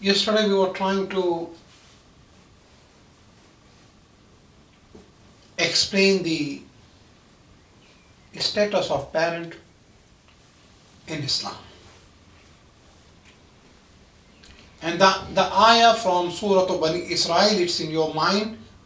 Yesterday we were trying to explain the status of parent in Islam. And the ayah from Surah Bani Israel, it's in your mind.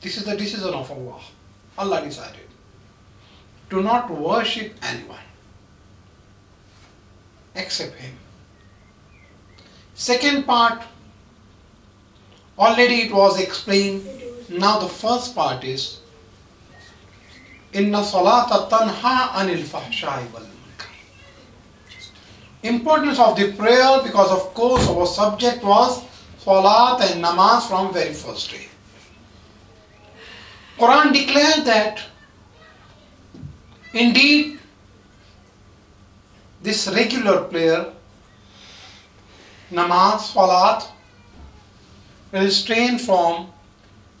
This is the decision of Allah. Allah decided. Do not worship anyone except Him. Second part, already it was explained. Now the first part is Inna salata tanha anil fahshai wal munkar. Importance of the prayer, because of course our subject was salat and namaz from very first day. Quran declared that indeed this regular prayer, namaz, salat, restrain from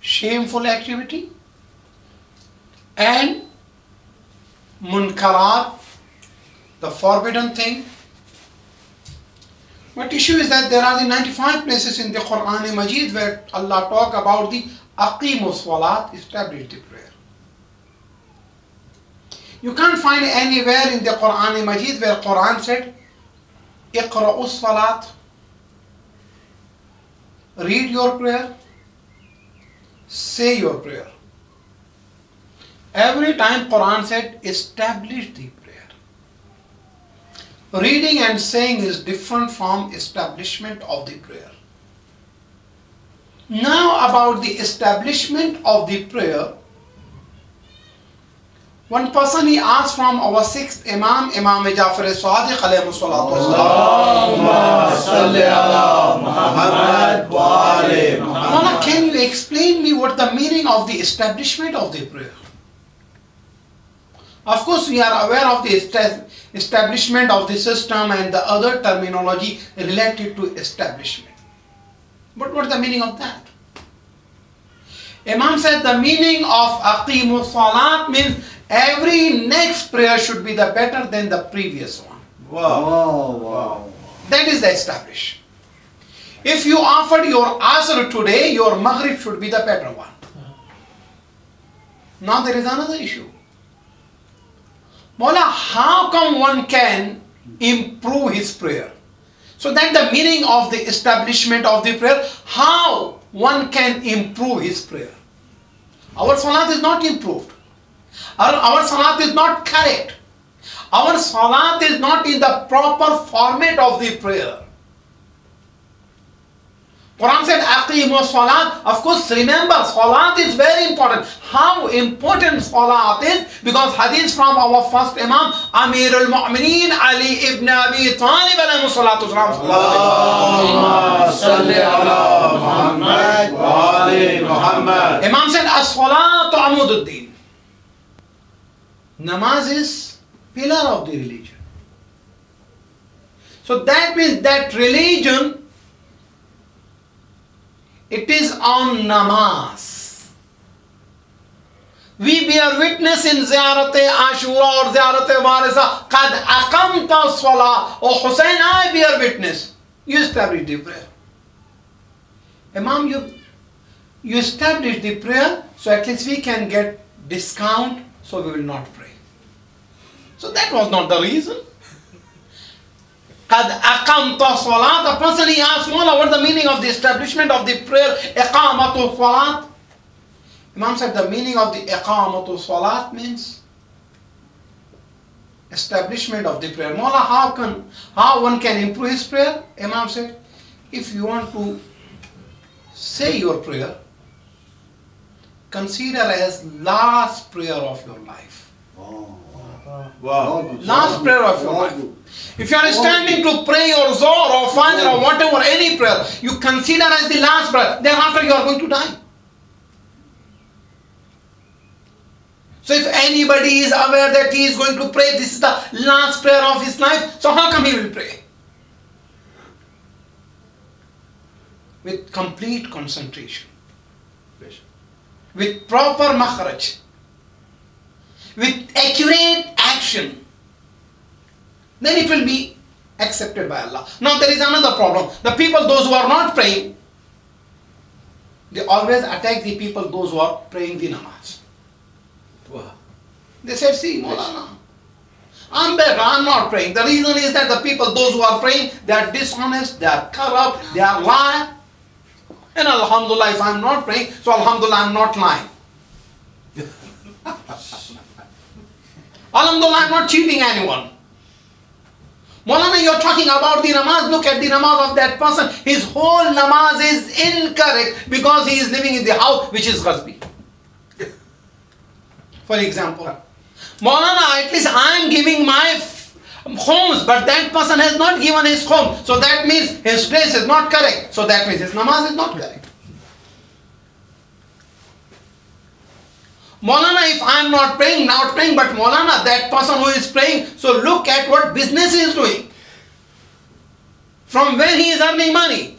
shameful activity and munkarat, the forbidden thing. But issue is that there are the 95 places in the Quran Majid where Allah talk about the aqimu salat, establish the prayer. You can't find anywhere in the Quran Majid where Quran said iqra'u salat, read your prayer, say your prayer. Every time Quran said establish the prayer. Reading and saying is different from establishment of the prayer. Now about the establishment of the prayer, one person he asked from our sixth Imam, Imam Jafar as-Sadiq alayhi salatu Allahumma salli ala Muhammad wa ali Muhammad. Can you explain me what the meaning of the establishment of the prayer? Of course we are aware of the establishment of the system and the other terminology related to establishment. But what is the meaning of that? Imam said the meaning of aqimu salat means every next prayer should be the better than the previous one. Wow. That is the establish. If you offered your asr today, your maghrib should be the better one. Now there is another issue. Mawla, how come one can improve his prayer? So that the meaning of the establishment of the prayer, how one can improve his prayer. Our salat is not improved. Our salat is not correct. Our salat is not in the proper format of the prayer. Quran said, Aqimu salat. Of course, remember, salat is very important. How important salat is? Because hadith from our first Imam, Amir al-Mu'mineen, Ali ibn Abi Talib, alayhi salatu wasalam. Allahumma salli ala Muhammad wa ali Muhammad. Imam said, As-salatu amududdin. Namaz is pillar of the religion. So that means that religion, it is on namaz. We bear witness in Ziyarat-e Ashura or Ziyarat-e Warisa, Qad aqamta salah. Oh Hussein, I bear witness. You establish the prayer. Imam, you establish the prayer, so at least we can get discount, so we will not pray. So that was not the reason. Qad aqamta salat. The person, he asked Mawla, what is the meaning of the establishment of the prayer? Iqamatu salat. Imam said the meaning of the iqamatu salat means establishment of the prayer. Mawla, how one can improve his prayer? Imam said, if you want to say your prayer, consider as last prayer of your life. Wow. Last prayer of your life. If you are standing to pray your Zohar or Fajr or whatever, any prayer, you consider as the last prayer. Thereafter you are going to die. So if anybody is aware that he is going to pray, this is the last prayer of his life, so how come he will pray? With complete concentration, with proper makhraj, with accurate action, then it will be accepted by Allah. Now there is another problem. The people, those who are not praying, they always attack the people, those who are praying the namaz. Wow. They said, see, Maulana, I'm better, I'm not praying. The reason is that the people, those who are praying, they are dishonest, they are corrupt, they are lying. And Alhamdulillah, if I'm not praying, so Alhamdulillah, I'm not lying. Alhamdulillah, I'm not cheating anyone. Maulana, you're talking about the namaz. Look at the namaz of that person. His whole namaz is incorrect because he is living in the house which is ghazbi. For example, Maulana, at least I am giving my homes, but that person has not given his home. So that means his place is not correct. So that means his namaz is not correct. Maulana, if I am not praying, but Maulana, that person who is praying, so look at what business he is doing. From where he is earning money.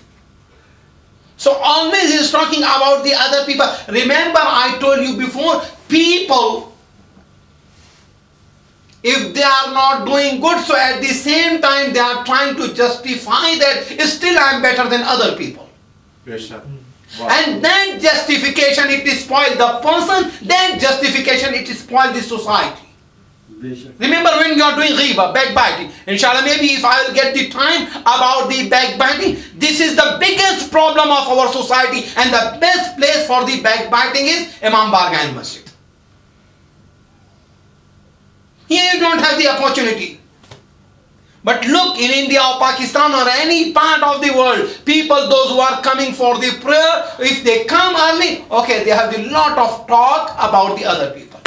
So always he is talking about the other people. Remember, I told you before, people, if they are not doing good, so at the same time they are trying to justify that still I am better than other people. Yes, sir. Wow. And that justification, it is spoiled the person, that justification, it is spoiled the society. Remember when you are doing ghiba, backbiting. Inshallah, maybe if I will get the time about the backbiting, this is the biggest problem of our society, and the best place for the backbiting is Imam Bargain Masjid. Here you don't have the opportunity. But look, in India or Pakistan or any part of the world, people, those who are coming for the prayer, if they come early, okay, they have a lot of talk about the other people.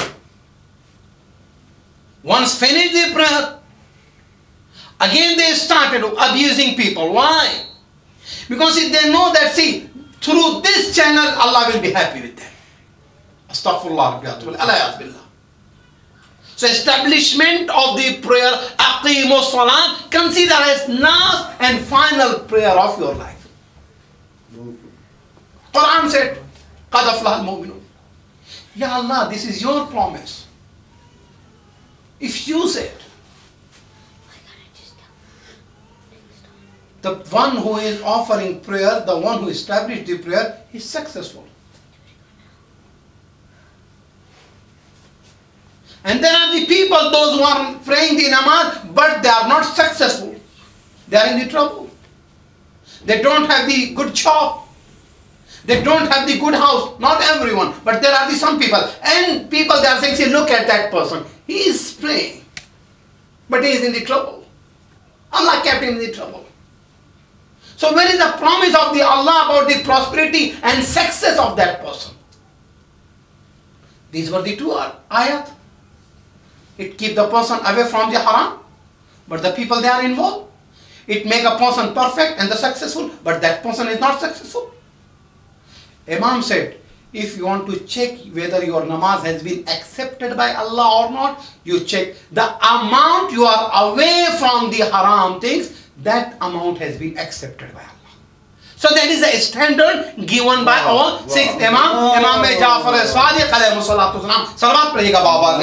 Once finished the prayer, again they started abusing people. Why? Because if they know that, see, through this channel, Allah will be happy with them. Astaghfirullah. Billah. So establishment of the prayer, aqimus salat, consider as last and final prayer of your life. Quran said, Qad aflaha al-mu'minun. Ya Allah, this is your promise. If you said, the one who is offering prayer, the one who established the prayer, is successful. And there are the people, those who are praying the namaz, but they are not successful. They are in the trouble. They don't have the good job. They don't have the good house. Not everyone, but there are the some people. And people, they are saying, see, look at that person. He is praying, but he is in the trouble. Allah kept him in the trouble. So where is the promise of the Allah about the prosperity and success of that person? These were the two ayat. It keeps the person away from the haram, but the people, they are involved. It makes a person perfect and the successful, but that person is not successful. Imam said, if you want to check whether your namaz has been accepted by Allah or not, you check the amount you are away from the haram things, that amount has been accepted by Allah. So that is the standard given by our sixth Imam, Imam Jafar as-Sadiq alayhi salatu wasalam. Salawat prayega Baba.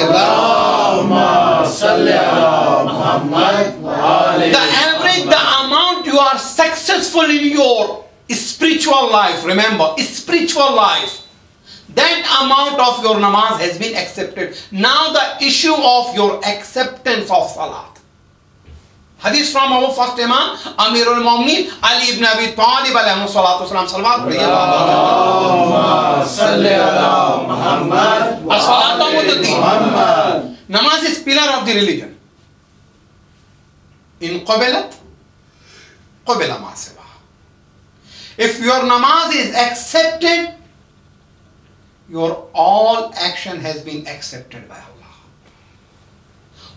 The average, the amount you are successful in your spiritual life, remember, spiritual life, that amount of your namaz has been accepted. Now the issue of your acceptance of salat. Hadith from our first Imam, Amirul Mu'minin, Ali ibn Abi Talib alayhi salatu wasalam. Salawat Muhammad. Namaz is pillar of the religion. In qabilat, qabila ma siwa. If your namaz is accepted, your all action has been accepted by Allah.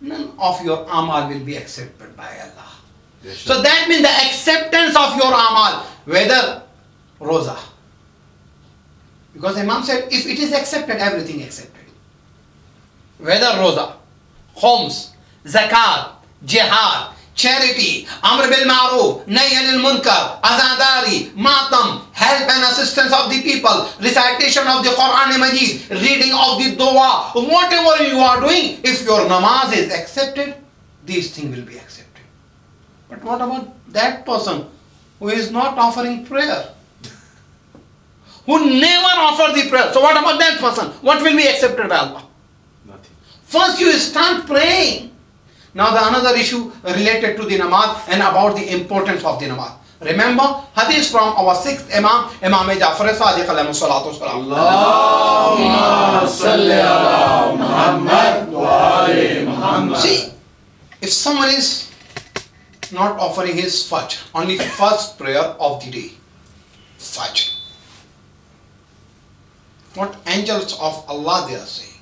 none of your amal will be accepted by Allah. Yes, So that means the acceptance of your amal, whether roza. Because Imam said, if it is accepted, everything accepted. Whether roza, khums, zakat, jihad, charity, amr bil ma'ruf, nahy anil munkar, azadari, matam, help and assistance of the people, recitation of the Quran Majid, reading of the dua, whatever you are doing, if your namaz is accepted, these things will be accepted. But what about that person who is not offering prayer? Who never offered the prayer. So what about that person? What will be accepted by Allah? Nothing. First you start praying. Now the another issue related to the namaz and about the importance of the namaz. Remember, hadith from our sixth Imam, Imam Jafar as-Sadiq alayhi salatu wasalam. Allahumma salli ala Muhammad wa ali Muhammad. See, if someone is not offering his fajr, only first prayer of the day, fajr, what angels of Allah they are saying?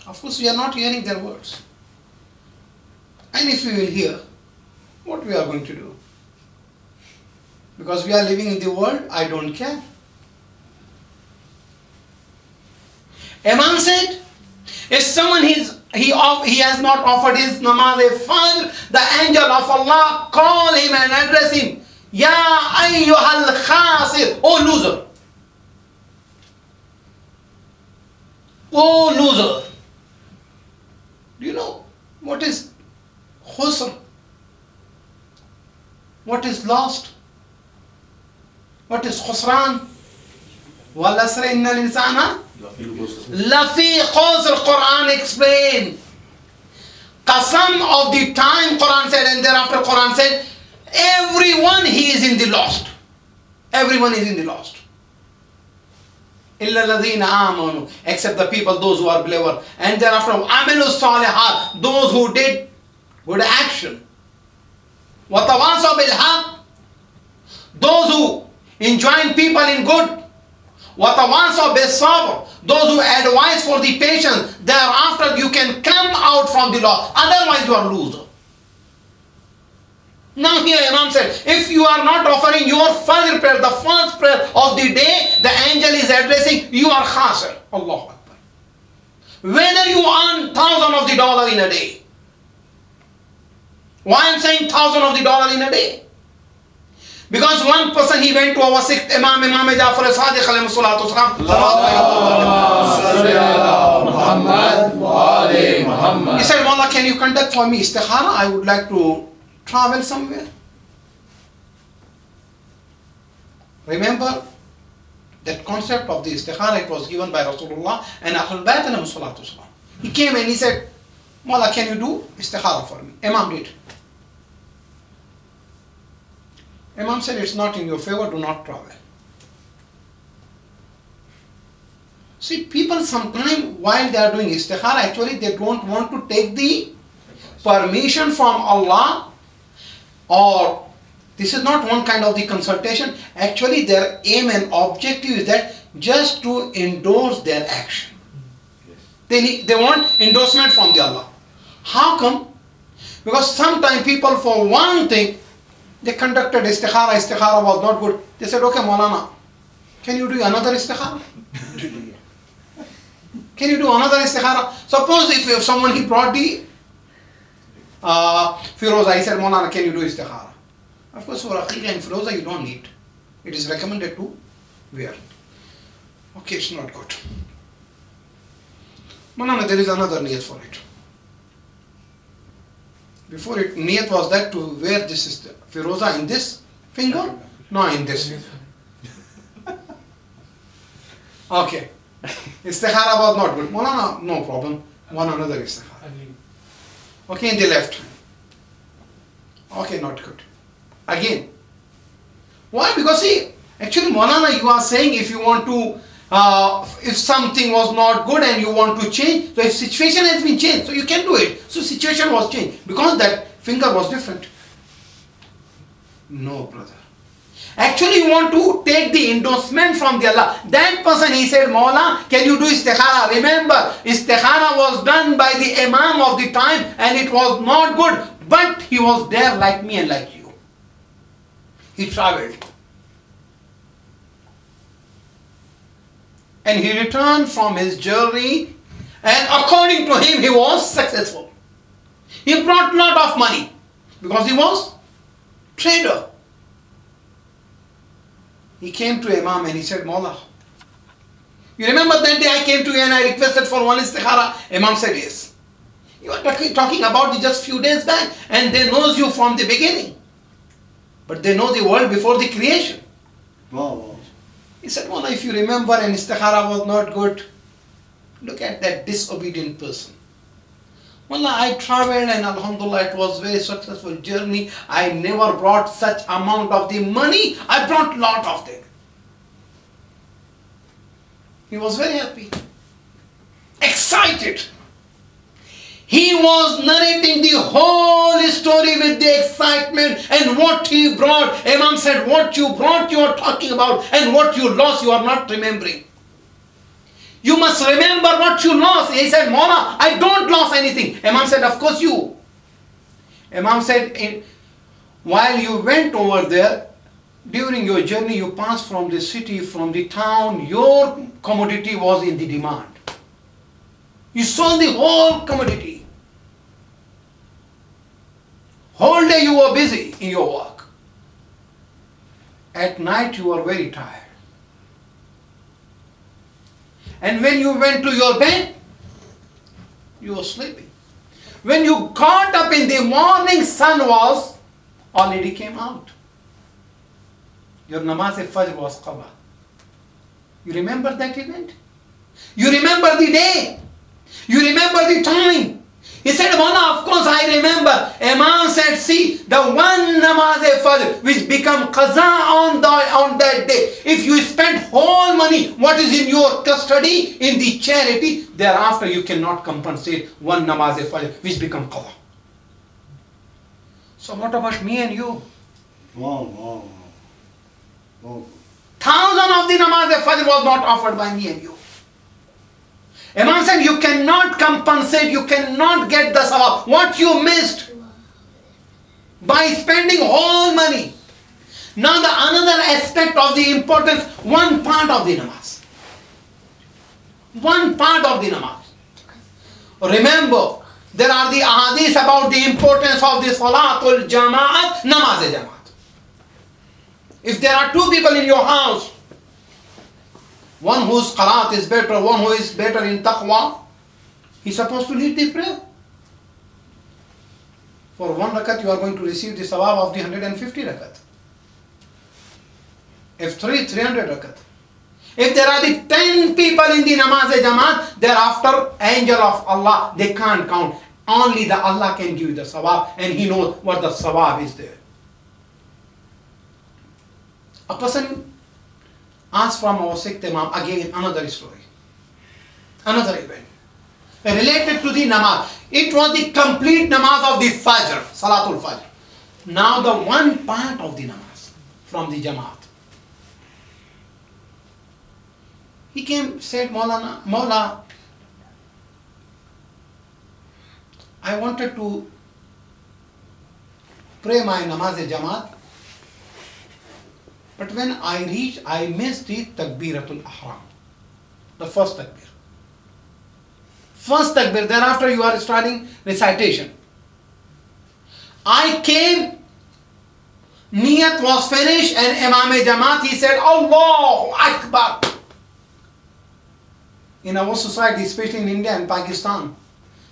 Of course, we are not hearing their words. And if we will hear, what we are going to do? Because we are living in the world, I don't care. Imam said, if someone he has not offered his namaz a fajr, the angel of Allah call him and address him, Ya ayyuhal khasir, oh loser. Oh loser. Do you know what is khusr? What is lost? What is khusran? Wal asri innal insana lafi khusr. Quran explained. Qasam of the time Quran said, and thereafter Quran said, everyone he is in the lost. Everyone is in the lost. Illa alladhina amanu, except the people, those who are believers. And thereafter, amilu salihat, those who did good action. Watawasaw bil haq, those who enjoin people in good. Watawasaw bis sabr, those who advise for the patience. Thereafter, you can come out from the loss. Otherwise, you are loser. Now here Imam said, if you are not offering your fajr prayer, the first prayer of the day, the angel is addressing, you are khasir. Allahu Akbar. Whether you earn $1,000 in a day. Why I am saying $1,000 in a day? Because one person, he went to our sixth Imam, Imam Jafar as-Sadiq alayhi salatu wasalam. He said, Mawla, can you conduct for me istikhara? I would like to travel somewhere. Remember that concept of the istikhara, it was given by Rasulullah and Ahlul Bayt alayhi salatu wasalam. He came and he said, Mawla, can you do istikhara for me? Imam did. Imam said, it's not in your favor, do not travel. See, people sometimes while they are doing istikhara, actually they don't want to take the permission from Allah, or this is not one kind of the consultation. Actually their aim and objective is that just to endorse their action. They want endorsement from the Allah. How come? Because sometimes people, for one thing, they conducted istikhara was not good. They said, okay Maulana, can you do another istikhara? Can you do another istikhara? Suppose if someone he brought the Firoza, he said, Maulana, can you do istikhara? Of course, for Aqiqah and Firoza, you don't need. It is recommended to wear. Okay, it's not good. Maulana, there is another niyat for it. Before it, niyat was that to wear this Firoza in this finger? No, in this finger. Okay. Istikhara was not good. Maulana, no problem. One another istikhara. Okay, in the left hand. Okay, not good. Again. Why? Because see, actually Maulana, you are saying if you want to, if something was not good and you want to change, so if situation has been changed, so you can do it. So situation was changed because that finger was different. No, brother. Actually, you want to take the endorsement from the Allah. That person, he said, Maula, can you do istikhara? Remember, istikhara was done by the Imam of the time and it was not good. But he was there like me and like you. He traveled. And he returned from his journey and according to him, he was successful. He brought a lot of money because he was trader. He came to Imam and he said, Maula, you remember that day I came to you and I requested for one istikhara? Imam said, yes. You are talking about it just few days back and they knows you from the beginning. But they know the world before the creation. Wow. He said, Maula, if you remember and istikhara was not good, look at that disobedient person. Wallah, I traveled and Alhamdulillah, it was very successful journey. I never brought such amount of the money. I brought lot of them. He was very happy. Excited. He was narrating the whole story with the excitement and what he brought. Imam said, what you brought you are talking about and what you lost you are not remembering. You must remember what you lost. He said, Maula, I don't lose anything. Imam said, of course you. Imam said, while you went over there, during your journey you passed from the city, from the town, your commodity was in the demand. You sold the whole commodity. Whole day you were busy in your work. At night you were very tired. And when you went to your bed, you were sleeping. When you got up in the morning, sun was already came out. Your namaz-e-fajr was qada. You remember that event? You remember the day? You remember the time? He said, Maula, of course I remember. Imam said, see, the one namaz-e-fajr which become qaza on that day. If you spend whole money, what is in your custody, in the charity, thereafter you cannot compensate one namaz-e-fajr which become qaza. So what about me and you? Wow. Thousand of the namaz-e-fajr was not offered by me and you. Imam said, you cannot compensate, you cannot get the sawab. What you missed by spending whole money. Now the another aspect of the importance, one part of the namaz. One part of the namaz. Remember, there are the ahadith about the importance of the salatul jama'at, namaz-e-jama'at. If there are two people in your house, one whose qaraat is better, one who is better in taqwa, he's supposed to lead the prayer. For one rakat you are going to receive the sawab of the 150 rakat. If 300 rakat. If there are the 10 people in the namaz-e-jamaat, thereafter angel of Allah, they can't count. Only the Allah can give the sawab and He knows what the sawab is there. A person asked from our Sikh Imam again another story, another event related to the namaz. It was the complete namaz of the Fajr, Salatul Fajr. Now the one part of the namaz from the Jamaat. He came, said, Maula, I wanted to pray my namaz-e-jamaat, but when I missed the Takbiratul Ihram, the first takbir. First takbir, thereafter you are starting recitation. I came, niyat was finished, and Imam Jamaat, he said, Allahu Akbar. In our society, especially in India and Pakistan,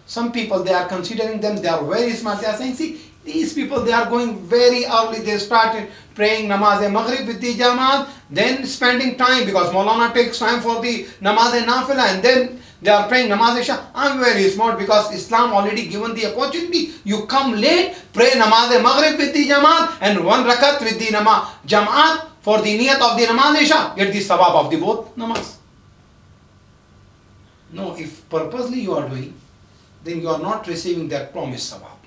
some people, they are considering them, they are very smart. They are saying, see, these people, they are going very early. They started praying namaz-e-maghrib with the Jamaat, then spending time, because Maulana takes time for the namaz-e-nafila, and then they are praying namaz-e-isha. I'm very smart because Islam already given the opportunity. You come late, pray namaz-e-maghrib with the Jamaat, and one rakat with the Jamaat for the niyat of the namaz-e-isha. Get the sawab of the both namaz. No, if purposely you are doing, then you are not receiving that promised sawab.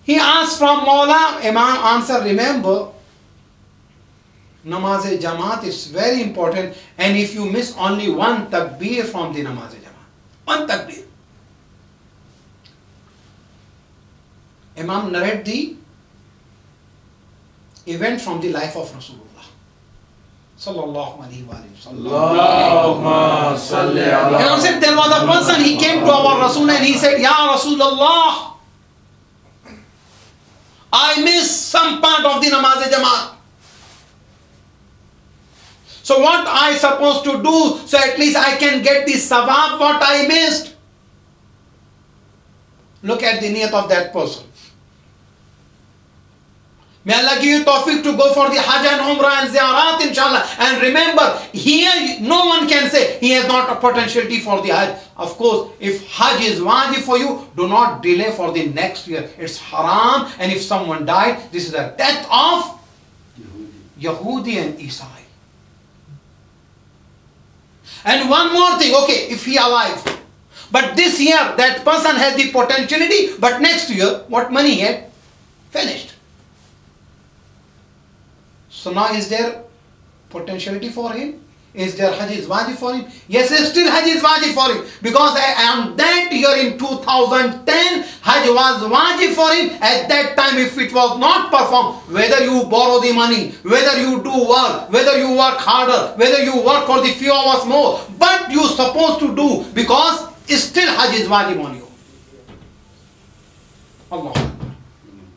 He asked from Mawla, Imam answer, remember, namaz-e-jamaat is very important, and if you miss only one takbir from the namaz-e-jamaat, one takbir. Imam narrate the event from the life of Rasulullah. Sallallahu Alaihi Wasallam. Allahumma salli ala. Imam said there was a person, he came to our Rasul and he said, Ya Rasulullah, I missed some part of the namaz-e-jamaat. So what I supposed to do, so at least I can get the sawab what I missed? Look at the niyat of that person. May Allah give you tawfiq to go for the Hajj and Umrah and Ziyarat, inshallah. And remember, here no one can say he has not a potentiality for the Hajj. Of course, if Hajj is wajib for you, do not delay for the next year. It's haram, and if someone died, this is a death of Yahudi and Isai. And one more thing, okay, if he alive, but this year that person has the potentiality, but next year, what money he had? Finished. So now is there potentiality for him? Is there Hajj is wajib for him? Yes, still Hajj is wajib for him. Because on that year in 2010, Hajj was wajib for him. At that time, if it was not performed, whether you borrow the money, whether you do work, whether you work harder, whether you work for the few hours more, but you supposed to do, because still Hajj is wajib on you. Allah.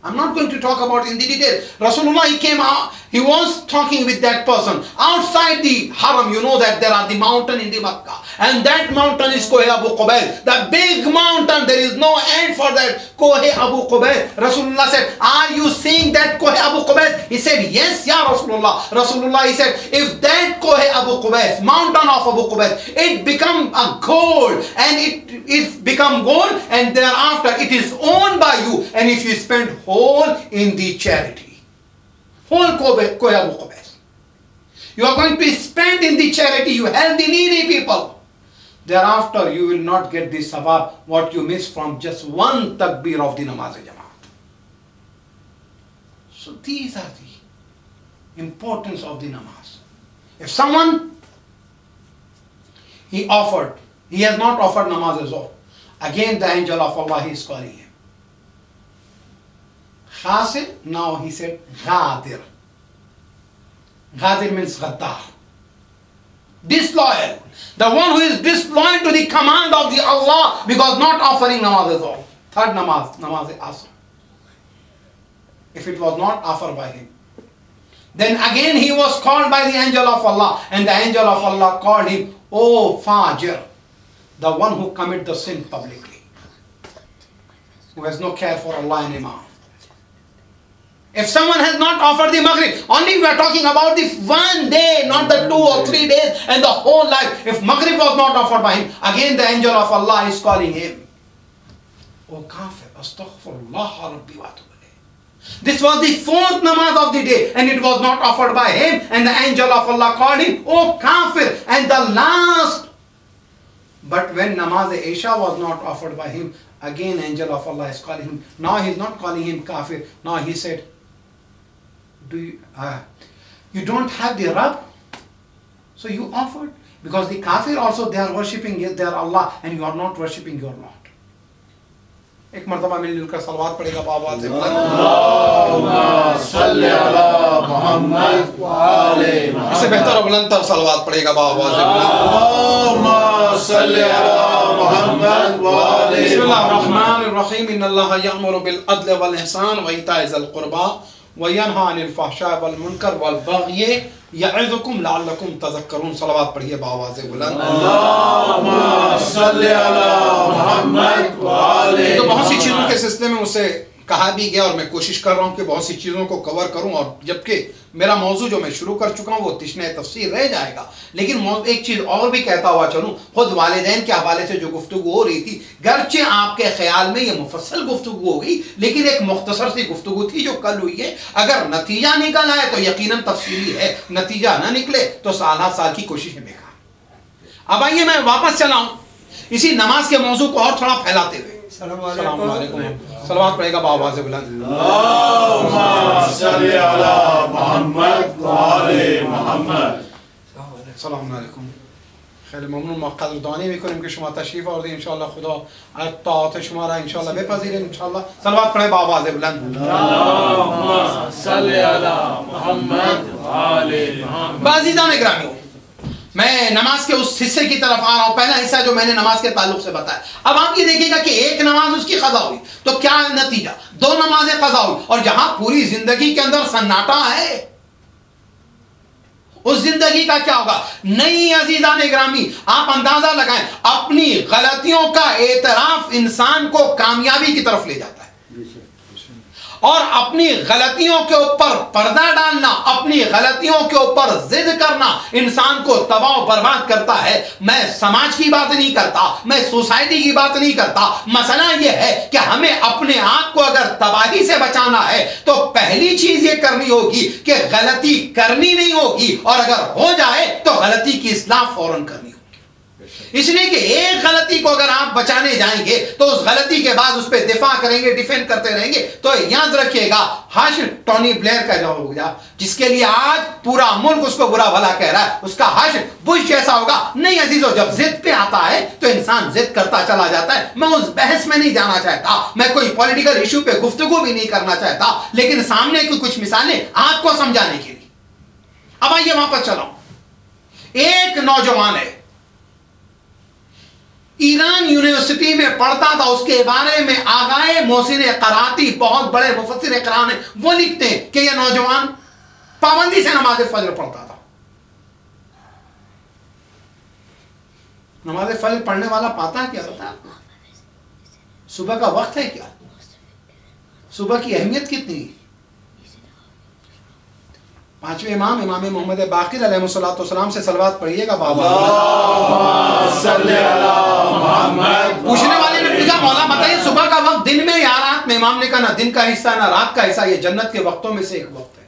I'm not going to talk about in the detail. Rasulullah, he came out, he was talking with that person. Outside the haram, you know that there are the mountain in the Makkah. And that mountain is Kohe Abu Qubays. The big mountain, there is no end for that. Kohe Abu Qubays. Rasulullah said, are you seeing that Kohe Abu Qubays? He said, yes, Ya Rasulullah. Rasulullah, he said, if that Kohe Abu Qubays, mountain of Abu Qubays, it become a gold, and it become gold, and thereafter it is owned by you, and if you spend whole in the charity, whole Kohe Abu Qubays, you are going to spend in the charity, you help the needy people. Thereafter, you will not get the sawab what you miss from just one takbir of the namaz-e-jamaat. So these are the importance of the namaz. If someone, he has not offered namaz as well, again the angel of Allah is calling him. Khasil, now he said Ghadir. Ghadir means Ghaddar. Disloyal. The one who is disloyal to the command of the Allah because not offering namaz at all. Third namaz-e-asr. If it was not offered by him. Then again he was called by the angel of Allah, and the angel of Allah called him, O Fajr, the one who commit the sin publicly, who has no care for Allah and Imam. If someone has not offered the Maghrib, only we are talking about the one day, not the 2 or 3 days and the whole life. If Maghrib was not offered by him, again the angel of Allah is calling him, O Kafir, astaghfirullah rabbi wa atubu ilayh. This was the 4th namaz of the day, and it was not offered by him, and the angel of Allah called him, O Kafir, and the last. But when namaz-e-isha was not offered by him, again angel of Allah is calling him. Now he is not calling him Kafir. Now he said, you don't have the Rabb, so you offered, because the Kafir also, they are worshipping their Allah, and you are not worshipping your Lord. एक मर्तबा मिलजुल कर सलवात पढ़ेगा बाबा से। मोहम्मद व आले मोहम्मद। इससे बेहतर और बुलंदतर सलवात पड़ेगा बाआवाज़ बुलंद। अल्लाहुम्मा सल्लि अला मोहम्मद व आले बिस्मिल्लाहिर्रहमानिर्रहीम। इन्नल्लाह यअमुरु बिल अद्ल वल इहसान व इताइ ज़िल कुर्बा व यनहा अनिल फ़हशाइ वल मुनकर वल बग़य यइज़ुकुम लअल्लकुम तज़क्करून। सलवात पढ़िए बाआवाज़ बुलंद। अल्लाहुम्मा सल्लि अला मोहम्मद व आले। तो बहुत सी चीज़ों के सिलसिले में मुझसे कहा भी गया और मैं कोशिश कर रहा हूँ कि बहुत सी चीज़ों को कवर करूँ, और जबकि मेरा मौजू जो मैं शुरू कर चुका हूँ वो तिश्ने तफसीर रह जाएगा, लेकिन एक चीज़ और भी कहता हुआ चलूँ। खुद वालिदैन के हवाले से जो गुफ्तगू हो रही थी, गर्चे आपके ख्याल में ये मुफस्सल गुफ्तगू हो गई, लेकिन एक मुख्तसर सी गुफ्तगू थी जो कल हुई है। अगर नतीजा निकल आए तो यकीनन तफसीली है, नतीजा ना निकले तो साल साल की कोशिशें बेकार। अब आइए मैं वापस चलाऊँ इसी नमाज के मौजू को और थोड़ा फैलाते हुए। सलवात पढ़ेगा बाआवाज़ बुलंद। अल्लाहुम्मा सल्लि अला मोहम्मद व आले मोहम्मद। अस्सलामु अलैकुम। खैर ममनून मक़दरदानी मिकरम के शुमा तशरीफ़ और इंशाअल्लाह खुदा अत्ताअत शुमारा इंशाअल्लाह बेपज़ीर इंशाअल्लाह। सलवात पढ़े बाआवाज़ बुलंद। अल्लाहुम्मा सल्लि अला मोहम्मद व आले मोहम्मद। बाज़ीज़ान गिरामी, मैं नमाज के उस हिस्से की तरफ आ रहा हूँ। पहला हिस्सा जो मैंने नमाज के ताल्लुक से बताया। अब आप ये देखिएगा कि एक नमाज उसकी कज़ा हुई तो क्या नतीजा, दो नमाजें कज़ा हुई, और जहां पूरी जिंदगी के अंदर सन्नाटा है उस जिंदगी का क्या होगा? नहीं अजीज़ान इकरामी, आप अंदाजा लगाएं, अपनी गलतियों का एतराफ इंसान को कामयाबी की तरफ ले जाता है, और अपनी गलतियों के ऊपर पर्दा डालना, अपनी गलतियों के ऊपर जिद करना इंसान को तबाह बर्बाद करता है। मैं समाज की बात नहीं करता, मैं सोसाइटी की बात नहीं करता। मसला यह है कि हमें अपने आप को अगर तबाही से बचाना है तो पहली चीज ये करनी होगी कि गलती करनी नहीं होगी, और अगर हो जाए तो गलती की इस्लाह फौरन करनी होगी। इसलिए कि एक गलती को अगर आप बचाने जाएंगे तो उस गलती के बाद उस पर दिफा करेंगे, डिफेंड करते रहेंगे, तो याद रखिएगा हश्र टोनी ब्लेयर का जो होगा, जिसके लिए आज पूरा मुल्क उसको बुरा भला कह रहा है, उसका हश्र बुश जैसा होगा। नहीं अजीजों, जब जिद पे आता है तो इंसान जिद करता चला जाता है। मैं उस बहस में नहीं जाना चाहता, मैं कोई पॉलिटिकल इशू पे गुफ्तगू भी नहीं करना चाहता, लेकिन सामने की कुछ मिसालें आपको समझाने के लिए। अब आइए वापस चलाओ। एक नौजवान है, ईरान यूनिवर्सिटी में पढ़ता था, उसके बारे में आगाए मोहसिन कराती बहुत बड़े मुफस्सिर कुरान हैं, वो लिखते हैं कि यह नौजवान पाबंदी से नमाज फजर पढ़ता था। नमाज फजर पढ़ने वाला पाता है क्या होता है? सुबह का वक्त है क्या? सुबह की अहमियत कितनी? पांचवें इमाम मोहम्मद बाकिर अलैहिस्सलाम से सलवात पढ़िएगा बाबा। पूछने वाले ने पूछा, मौला बताइए सुबह का वक्त दिन में या रात में? इमाम ने कहा ना दिन का हिस्सा ना रात का हिस्सा, ये जन्नत के वक्तों में से एक वक्त है।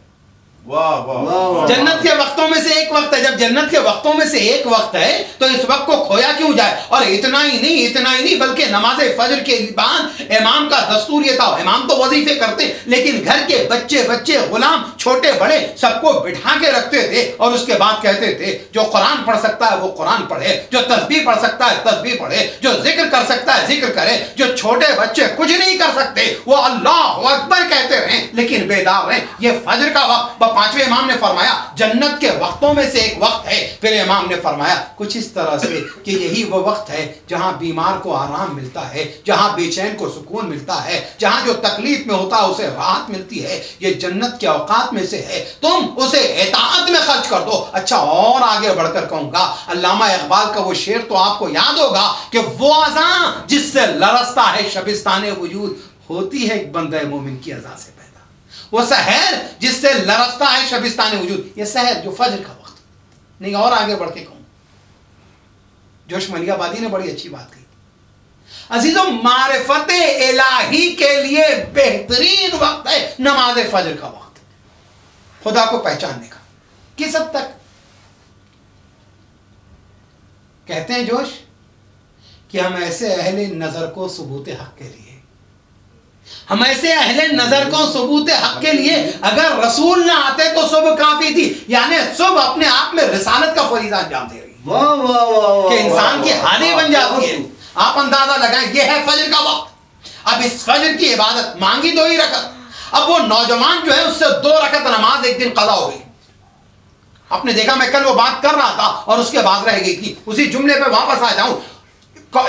वाह वाह, जन्नत के वक्तों में से एक वक्त है। जब जन्नत के वक्तों में से एक वक्त है तो इस वक्त को खोया क्यों जाए? और इतना ही नहीं बल्कि नमाज फजर के बाद इमाम का दस्तूर ये था, इमाम तो वजीफे करते लेकिन घर के बच्चे गुलाम छोटे बड़े सबको बिठा के रखते थे, और उसके बाद कहते थे जो कुरान पढ़ सकता है वो कुरान पढ़े, जो तस्बीह पढ़ सकता है तस्बीह पढ़े, जो जिक्र कर सकता है जिक्र करे, जो छोटे बच्चे कुछ नहीं कर सकते वो अल्लाह अकबर कहते रहे लेकिन बेदार रहे। ये फजर का वक्त पांचवें इमाम ने फरमाया जन्नत के वक्तों में से एक वक्त है। फिर इमाम ने फरमाया कुछ इस तरह से कि यही वो वक्त है जहां बीमार को आराम मिलता है, जहां बेचैन को सुकून मिलता है, जहां जो तकलीफ में होता है उसे राहत मिलती है। ये जन्नत के औकात में से है, तुम उसे इताअत में खर्च कर दो। अच्छा, और आगे बढ़कर कहूंगा, अल्लामा इकबाल का वो शेर तो आपको याद होगा कि वो अज़ां जिससे लरसता है शबिस्ताने वजूद, होती है एक बंदे मोमिन की अज़ा से पैदा। वो सहर जिससे लरसता है शबिस्तान वजूद, ये सहर जो फजर का वक्त। नहीं, और आगे बढ़ के कहूं, जोश मलियाबादी ने बड़ी अच्छी बात कही। अजीजों, मारिफत इलाही के लिए बेहतरीन वक्त है नमाज फजर का वक्त, खुदा को पहचानने का। किस हद तक? कहते हैं जोश कि हम ऐसे अहले नजर को सबूत हक के लिए, हम ऐसे अहले नजर को सबूत हक के लिए, अगर रसूल ना आते तो सुबह काफी थी। यानी सुबह अपने आप में रिसालत का फरीज़ा अंजाम दे रही है। वाह वाह वाह, कि इंसान की हानि बन जाती है। आप अंदाजा लगाएं, यह है फजर का वक्त। अब इस फजर की इबादत मांगी 2 ही रकत, अब वो नौजवान जो है उससे 2 रकत नमाज एक दिन कज़ा हो गई। आपने देखा मैं कल वो बात कर रहा था और उसके बाद रह गई थी, उसी जुमले पे वापस आ जाऊं।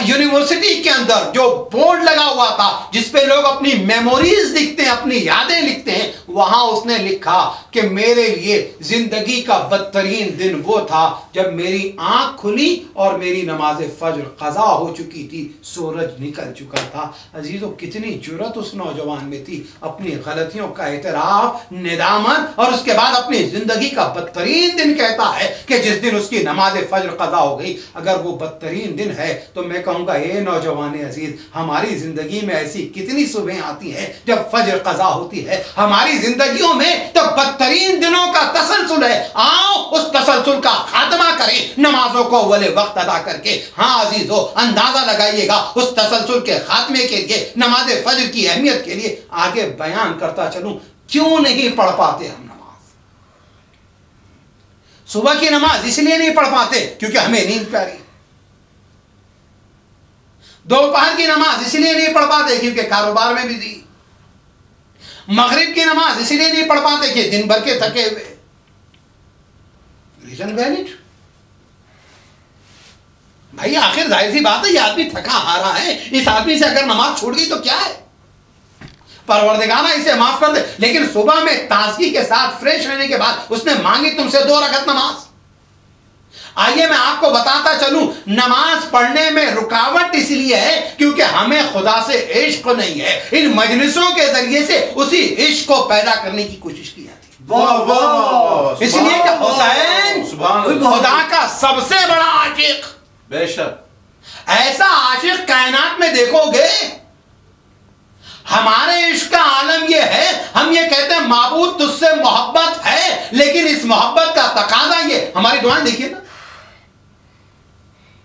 यूनिवर्सिटी के अंदर जो बोर्ड लगा हुआ था जिसपे लोग अपनी मेमोरीज लिखते हैं, अपनी यादें लिखते हैं, वहां उसने लिखा कि मेरे लिए जिंदगी का बदतरीन दिन वो था जब मेरी आंख खुली और मेरी नमाज फज्र कज़ा हो चुकी थी, सूरज निकल चुका था। अजीजों, कितनी जुर्रत उस नौजवान में थी, अपनी गलतियों का एतराफ, निदामत, और उसके बाद अपनी जिंदगी का बदतरीन दिन कहता है कि जिस दिन उसकी नमाज फज्र कज़ा हो गई। अगर वो बदतरीन दिन है तो मैं कहूंगा, ए नौजवान अजीज, हमारी जिंदगी में ऐसी कितनी सुबह आती हैं जब फज्र कज़ा होती है। हमारी जिंदगियों में तो बदतरीन दिनों का तसलसल है। आओ उस तसलसल का खात्मा करें नमाजों को अव्वल वक्त अदा करके। हाँ अजीजो, अंदाजा लगाइएगा उस तसलसल के खात्मे के लिए, नमाज फज्र की अहमियत के लिए आगे बयान करता चलूं। क्यों नहीं पढ़ पाते हम नमाज? सुबह की नमाज इसलिए नहीं पढ़ पाते क्योंकि हमें नींद प्यारी। दोपहर की नमाज इसलिए नहीं पढ़ पाते क्योंकि कारोबार में बिजी। मगरिब की नमाज इसलिए नहीं पढ़ पाते कि दिन भर के थके हुए। Reason valid. भाई आखिर जाहिर सी बात है, ये आदमी थका हारा है, इस आदमी से अगर नमाज छूट गई तो क्या है, परवरदिगार इसे माफ कर दे। लेकिन सुबह में ताजगी के साथ फ्रेश रहने के बाद उसने मांगी तुमसे 2 रकत नमाज। आइए मैं आपको बताता चलूं, नमाज पढ़ने में रुकावट इसलिए है क्योंकि हमें खुदा से इश्क नहीं है। इन मजलिसों के जरिए से उसी इश्क को पैदा करने की कोशिश की जाती है। वाह वाह, इसलिए कि हुसैन खुदा का सबसे बड़ा आशिक, बेशक ऐसा आशिक कायनात में देखोगे। हमारे इश्क का आलम यह है, हम ये कहते हैं माबूद तुझसे मोहब्बत है, लेकिन इस मोहब्बत का तकाजा ये, हमारी दुआएं देखिए ना।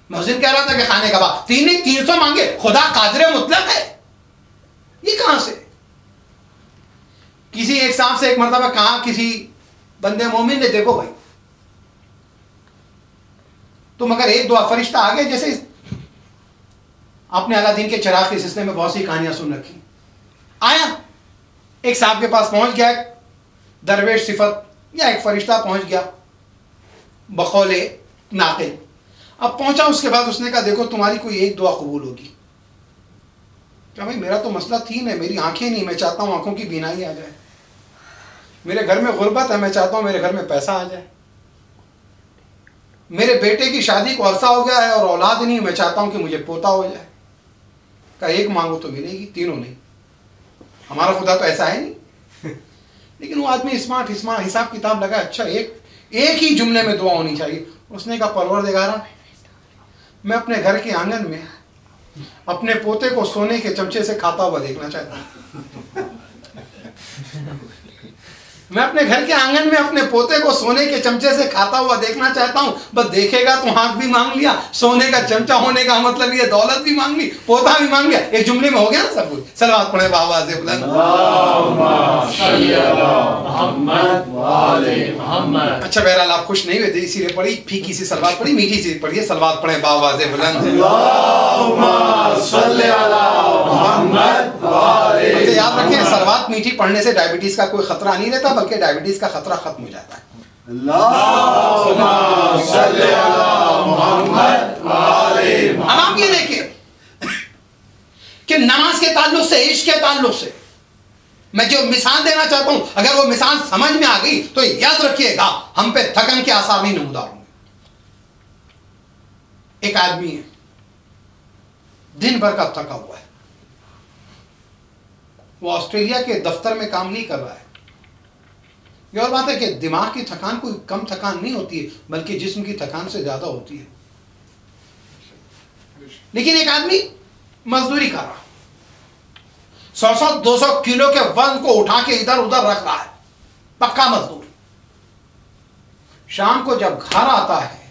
मुहसिन कह रहा था कि खाने का बाद 300 मांगे, खुदा कादिर मुतलक है। ये कहां से? किसी एक साहब से एक मर्तबा कहा किसी बंदे मोमिन ने, देखो भाई तुम अगर एक दुआ, फरिश्ता आ गए, जैसे आपने अलादीन के चिराग के सिलसिले में बहुत सी कहानियां सुन रखी। आया एक साहब के पास पहुंच गया, दरवेश सिफत या एक फरिश्ता पहुंच गया बकौले नाक़िल। अब पहुंचा, उसके बाद उसने कहा देखो तुम्हारी कोई एक दुआ कबूल होगी। क्या भाई, मेरा तो मसला 3 है, मेरी आंखें नहीं, मैं चाहता हूं आंखों की बीनाई आ जाए। मेरे घर में गुर्बत है, मैं चाहता हूं मेरे घर में पैसा आ जाए। मेरे बेटे की शादी को अरसा हो गया है और औलाद नहीं, मैं चाहता हूं कि मुझे पोता हो जाए। का एक मांगो तो मिलेगी, 3 नहीं। हमारा खुदा तो ऐसा है नहीं। लेकिन वो आदमी स्मार्ट हिसाब किताब लगा, अच्छा एक ही जुमले में दुआ होनी चाहिए। उसने कहा परवरदिगारा, मैं अपने घर के आंगन में अपने पोते को सोने के चमचे से खाता हुआ देखना चाहता हूं। मैं अपने घर के आंगन में अपने पोते को सोने के चमचे से खाता हुआ देखना चाहता हूं। बस देखेगा तो आंख भी मांग लिया, सोने का चमचा होने का मतलब ये दौलत भी मांग ली, पोता भी मांग लिया। एक जुमले में हो गया ना सब कुछ। सलवात पढ़े बाबा से बुलंद। अच्छा बहरहाल आप खुश नहीं हुए थे इसीलिए पढ़ी, फीकी सी सलवात पढ़ी, मीठी सी पढ़िए। सलवात पढ़े बाबा से बुलंद। याद रखें, सलवात मीठी पढ़ने से डायबिटीज का कोई खतरा नहीं रहता, बल्कि डायबिटीज का खतरा खत्म हो जाता है। अब आप ये देखिए कि नमाज के ताल्लुक से, इश्क के ताल्लुक से मैं जो मिसाल देना चाहता हूं, अगर वो मिसाल समझ में आ गई तो याद रखिएगा हम पे थकन के आसार नहीं नमूदार होंगे। एक आदमी है, दिन भर का थका हुआ है, वो ऑस्ट्रेलिया के दफ्तर में काम नहीं कर रहा है। ये और बात है कि दिमाग की थकान कोई कम थकान नहीं होती है, बल्कि जिस्म की थकान से ज्यादा होती है। लेकिन एक आदमी मजदूरी कर रहा, 100-200 किलो के वजन को उठा के इधर उधर रख रहा है, पक्का मजदूर। शाम को जब घर आता है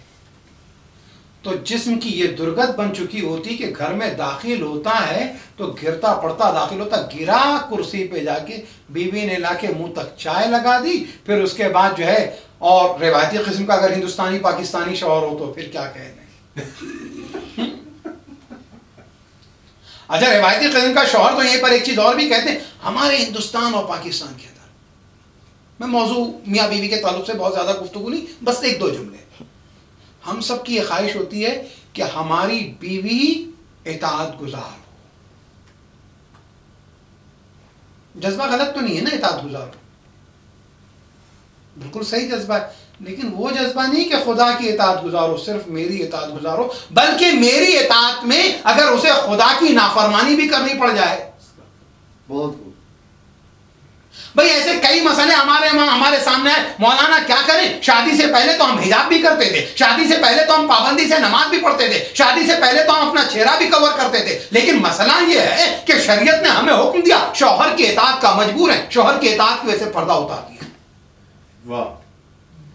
तो जिस्म की ये दुर्गत बन चुकी होती कि घर में दाखिल होता है तो गिरता पड़ता दाखिल होता। गिरा कुर्सी पे जाके, बीवी ने लाके मुंह तक चाय लगा दी, फिर उसके बाद जो है, और रिवायती किस्म का अगर हिंदुस्तानी पाकिस्तानी शौहर हो तो फिर क्या कहने। अच्छा, रिवायती किस्म का शौहर तो यहीं पर एक चीज और भी कहते हैं, हमारे हिंदुस्तान और पाकिस्तान के अंदर, मैं मौजू मियाँ बीवी के ताल्लुक से बहुत ज्यादा गुफ्तगू नहीं, बस एक दो जुमले, हम सब की ये ख्वाहिश होती है कि हमारी बीवी इताअत गुजार हो। जज्बा गलत तो नहीं है ना, इताअत गुजार हो, बिल्कुल सही जज्बा है, लेकिन वो जज्बा नहीं कि खुदा की इताअत गुजारो, सिर्फ मेरी इताअत गुजारो, बल्कि मेरी इताअत में अगर उसे खुदा की नाफरमानी भी करनी पड़ जाए। बहुत भाई ऐसे कई मसले हमारे सामने है, मौलाना क्या करें, शादी से पहले तो हम हिजाब भी करते थे, शादी से पहले तो हम पाबंदी से नमाज भी पढ़ते थे, शादी से पहले तो हम अपना चेहरा भी कवर करते थे, लेकिन मसला यह है कि शरीयत ने हमें हुक्म दिया, शौहर की इताअत का मजबूर है, शौहर की इताअत की वजह से पर्दा उतार दिया। वाह,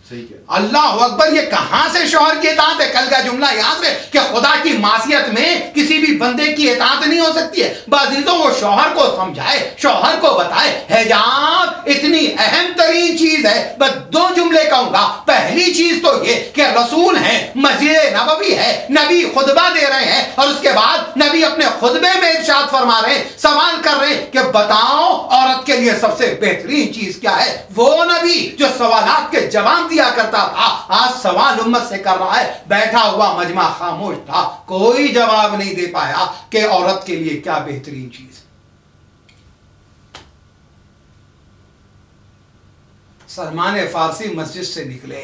सही है। अल्लाह अकबर, ये कहां से शौहर की इताअत है? कल का जुमला याद रहे कि खुदा की मासियत में किसी भी बंदे की इताअत नहीं हो सकती है। बाजीजों, वो शौहर को समझाए, शौहर को बताए हिजाब इतनी अहम तरीन चीज है। बस दो जुमले कहूंगा। पहली चीज तो ये कि रसूल है, मस्जिद नबवी है, नबी खुतबा दे रहे हैं और उसके बाद नबी अपने खुतबे में इरशाद फरमा रहे हैं, सवाल कर रहे हैं कि बताओ औरत के लिए सबसे बेहतरीन चीज क्या है? वो नबी जो सवालात के जवाब दिया करता था, आज सवाल उम्मत से कर रहा है। बैठा हुआ मजमा खामोश था, कोई जवाब नहीं दे पाया कि औरत के लिए क्या बेहतरीन चीज है। सलमान फारसी मस्जिद से निकले,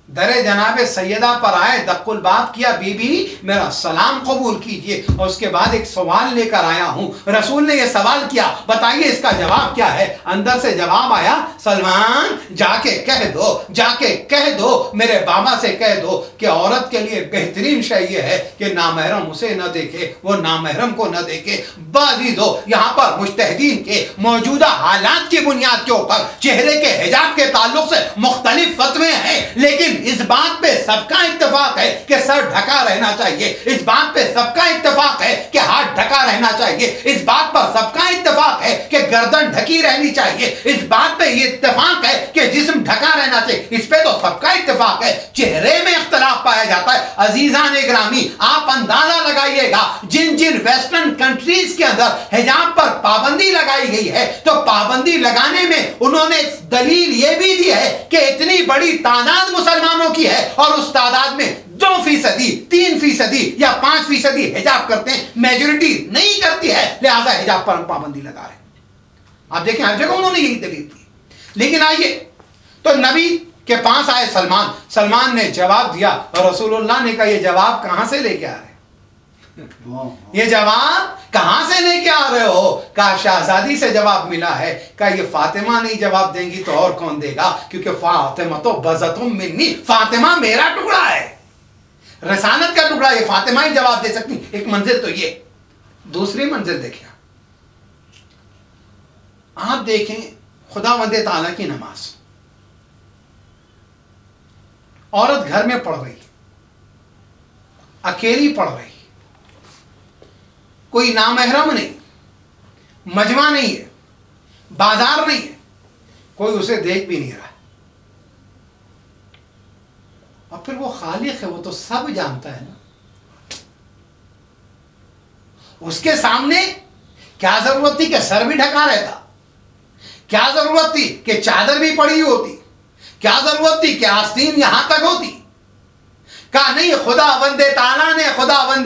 दरे जनाबे सैयदा पर आए, दक्कुल बात किया, बीबी मेरा सलाम कबूल कीजिए, और उसके बाद एक सवाल लेकर आया हूं। रसूल ने यह सवाल किया, बताइए इसका जवाब क्या है? अंदर से जवाब आया, सलमान जाके कह दो, जाके कह दो, मेरे बाबा से कह दो कि औरत के लिए बेहतरीन शय यह है कि नामहरम उसे न देखे, वो नामहरम को न देखे। बाजीजो, यहां पर मुज्तहिदीन के मौजूदा हालात की बुनियाद के ऊपर चेहरे के हिजाब के ताल्लुक से मुख्तलिफ फतवे हैं, लेकिन इस बात पे सबका इत्तेफाक है कि सर ढका रहना चाहिए, इस बात पे सबका इत्तेफाक है कि हाथ ढका रहना चाहिए, इस बात पर सबका इत्तेफाक है कि गर्दन ढकी रहनी चाहिए, इस बात पे ये इत्तेफाक है कि जिस्म ढका रहना चाहिए, इस पे तो सबका इत्तेफाक है। चेहरे में इख्तलाफ पाया जाता है। अजीजान ग्रामी, आप अंदाजा लगाइएगा, जिन जिन वेस्टर्न कंट्रीज के अंदर हिजाब पर पाबंदी लगाई गई है, तो पाबंदी लगाने में उन्होंने दलील ये भी दी है कि इतनी बड़ी तादाद मुसलमानों की है और उस तादाद में 2%, 3% या 5% हिजाब करते हैं, मेजोरिटी नहीं करती है, लिहाजा हिजाब पर हम पाबंदी लगा रहे हैं। आप देखें हर जगह उन्होंने यही दलील दी। लेकिन आइए, तो नबी के पास आए सलमान, सलमान ने जवाब दिया और रसूलुल्लाह ने कहा, यह जवाब कहां से लेके आ रहे हैं? ये जवाब कहां से लेके आ रहे हो? कहा शहजादी से जवाब मिला है। कहा ये फातिमा नहीं जवाब देंगी तो और कौन देगा, क्योंकि फातिमा तो बज़तुम मिन्नी, फातिमा मेरा टुकड़ा है, रसालत का टुकड़ा, ये फातिमा ही जवाब दे सकती। एक मंजिल तो ये। दूसरी मंजिल देखिए, आप देखें खुदावंद ताला की नमाज, औरत घर में पढ़ रही, अकेली पढ़ रही, कोई नामहरम नहीं, मजमा नहीं है, बाजार नहीं है, कोई उसे देख भी नहीं रहा, और फिर वो खालिक है, वो तो सब जानता है ना। उसके सामने क्या जरूरत थी कि सर भी ढका रहता? क्या जरूरत थी कि चादर भी पड़ी होती? क्या जरूरत थी कि आस्तीन यहां तक होती? कहा नहीं, खुदावंदे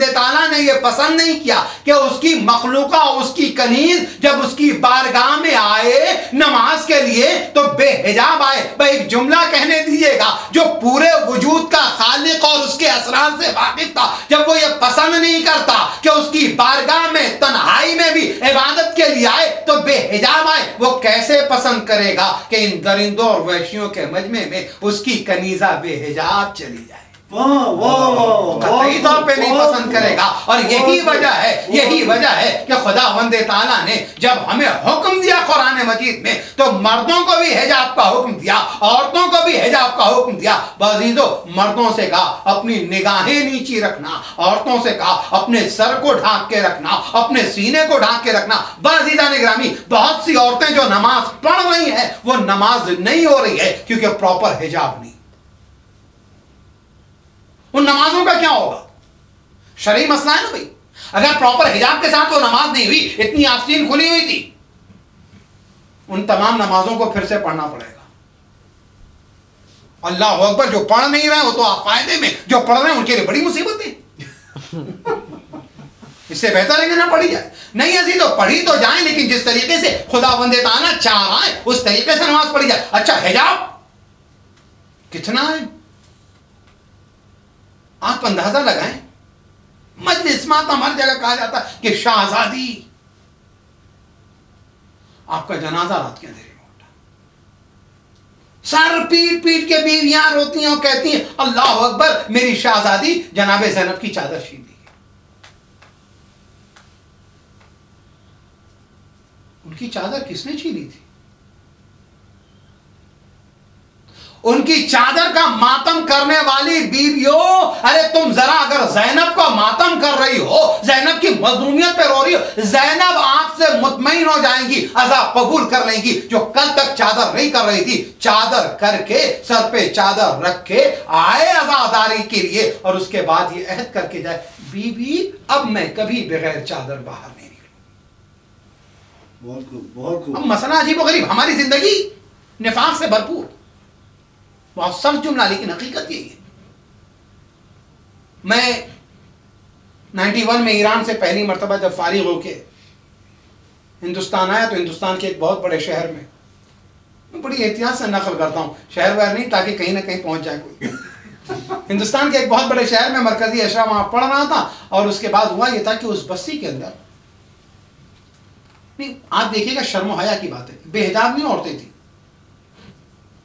ताला ने यह पसंद नहीं किया कि उसकी मखलूका, उसकी कनीज जब उसकी बारगाह में आए नमाज के लिए तो बेहिजाब आए। भाई एक जुमला कहने दीजिएगा, जो पूरे वजूद का खालिक और उसके असरार से वाकिफ था, जब वो ये पसंद नहीं करता कि उसकी बारगाह में तन्हाई में भी इबादत के लिए आए तो बेहिजाब आए, वो कैसे पसंद करेगा कि इन दरिंदों और वहशियों के मजमे में उसकी कनीजा बेहिजाब चली जाए? कतई तौर पे नहीं पसंद करेगा। और यही वजह है कि खुदावंदे ताला ने जब हमें हुक्म दिया कुरान मजीद में, तो मर्दों को भी हिजाब का हुक्म दिया, औरतों को भी हिजाब का हुक्म दिया। बाजीजों, मर्दों से कहा अपनी निगाहें नीची रखना, औरतों से कहा अपने सर को ढांक के रखना, अपने सीने को ढांक के रखना। बाजीदा निगरानी, बहुत सी औरतें जो नमाज पढ़ रही हैं वो नमाज नहीं हो रही है क्योंकि प्रॉपर हिजाब नहीं। उन नमाजों का क्या होगा? शरई मसला है ना भाई। अगर प्रॉपर हिजाब के साथ वो नमाज नहीं हुई, इतनी आस्तीन खुली हुई थी, उन तमाम नमाजों को फिर से पढ़ना पड़ेगा। अल्लाह अकबर, जो पढ़ नहीं रहे हो तो आप फायदे में, जो पढ़ रहे हैं उनके लिए बड़ी मुसीबत है। इससे बेहतर है कि ना पढ़ी जाए। नहीं ऐसी तो पढ़ी तो जाए, लेकिन जिस तरीके से खुदावंद ताला चाह रहा है उस तरीके से नमाज पढ़ी जाए। अच्छा, हिजाब कितना है आप अंदाजा लगाएं। मजलिस में हमारी जगह कहा जाता है कि शाहजादी, आपका जनाजा रात के अंधेरे में उठा, सर पीट पीट के बीवियां रोती हैं और कहती हैं अल्लाह अकबर, मेरी शाहजादी जनाबे ज़ैनब की चादर छीन ली। उनकी चादर किसने छीनी थी? उनकी चादर का मातम करने वाली बीवियों, अरे तुम जरा अगर ज़ैनब का मातम कर रही हो, ज़ैनब की मजलूमियत पे रो रही हो, ज़ैनब आपसे मुतमईन हो जाएंगी, अज़ा कबूल कर लेंगी। जो कल तक चादर नहीं कर रही थी, चादर करके सर पे चादर रख के आए अज़ादारी के लिए, और उसके बाद ये अहद करके जाए बीबी अब मैं कभी बगैर चादर बाहर नहीं निकलूं। बहुत खूब, बहुत खूब। अब मसला अजीब व गरीब, हमारी जिंदगी निफाक से भरपूर, बहुत सख्त जुमला, लेकिन हकीकत यही है। मैं 91 में ईरान से पहली मरतबा जब फारिग होके हिंदुस्तान आया, तो हिंदुस्तान के एक बहुत बड़े शहर में, मैं बड़ी एहतियात से नकल करता हूँ, शहर वहर नहीं, ताकि कहीं ना कहीं पहुंच जाए कोई। हिंदुस्तान के एक बहुत बड़े शहर में मरकजी अशरा वहां पढ़ रहा था, और उसके बाद हुआ यह था कि उस बस्ती के अंदर, नहीं आप देखिएगा शर्म हया की बात है, बेहिजाब नहीं औरतें थी।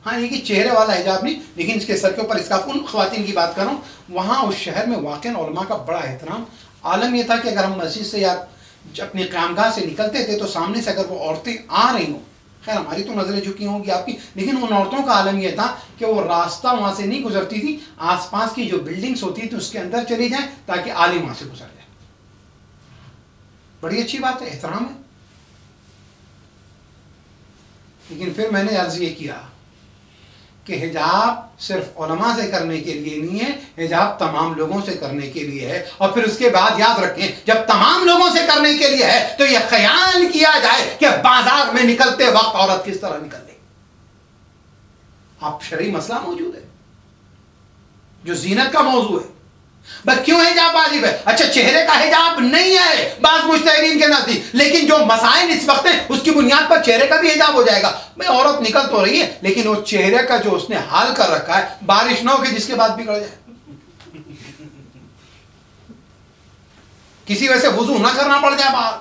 हाँ, ये कि चेहरे वाला हिजाब नहीं, लेकिन इसके सर के ऊपर स्कार्फ, उन ख्वातीन की बात कर रहा हूँ। वहाँ उस शहर में वाक़ई उलमा का बड़ा एहतराम। आलम यह था कि अगर हम मस्जिद से या अपनी क़यामगाह से निकलते थे, तो सामने से अगर वो औरतें आ रही हों, खैर हमारी तो नज़रें झुकी होंगी आपकी, लेकिन उन औरतों का आलम यह था कि वो रास्ता वहाँ से नहीं गुजरती थी, आसपास की जो बिल्डिंग्स होती थी उसके अंदर चली जाएँ, ताकि आलिम वहाँ से गुजर जाए। बड़ी अच्छी बात है, एहतराम है। लेकिन फिर मैंने अर्ज़ ये किया कि हिजाब सिर्फ उलमा से करने के लिए नहीं है, हिजाब तमाम लोगों से करने के लिए है। और फिर उसके बाद याद रखें, जब तमाम लोगों से करने के लिए है, तो यह ख्याल किया जाए कि बाजार में निकलते वक्त औरत किस तरह निकले। आप शरई मसला मौजूद है जो जीनत का मौजू है। बस क्यों हिजाब वाजिब है? अच्छा, चेहरे का हिजाब नहीं है बाज़ मुज्तहिदीन के नज़दीक, लेकिन जो मसाइल इस वक्त है उसकी बुनियाद पर चेहरे का भी हिजाब हो जाएगा। भाई औरत निकल तो रही है, लेकिन वो चेहरे का जो उसने हाल कर रखा है, बारिश ना हो कि जिसके बाद बिगड़ जाए, किसी वजह से वुजू ना करना पड़ जाए बाहर।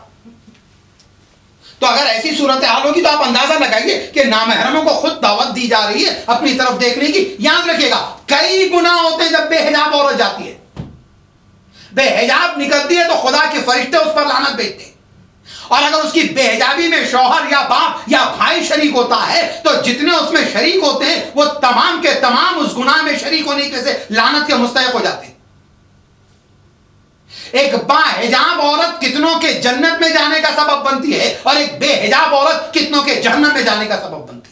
तो अगर ऐसी सूरत हाल होगी तो आप अंदाजा लगाइए कि नामहरमों को खुद दावत दी जा रही है अपनी तरफ देखने की। याद रखिएगा, कई गुनाह होते हैं जब बेहिजाब औरत जाती है। बेहिजाब निकलती है तो खुदा के फरिश्ते उस पर लानत भेजते हैं, और अगर उसकी बेहिजाबी में शौहर या बाप या भाई शरीक होता है, तो जितने उसमें शरीक होते हैं वो तमाम के तमाम उस गुनाह में शरीक होने के से लानत के मुस्तहिक हो जाते हैं। एक बाहिजाब औरत कितनों के जन्नत में जाने का सबब बनती है, और एक बेहिजाब औरत कितनों के जहन्नम में जाने का सबब बनती है।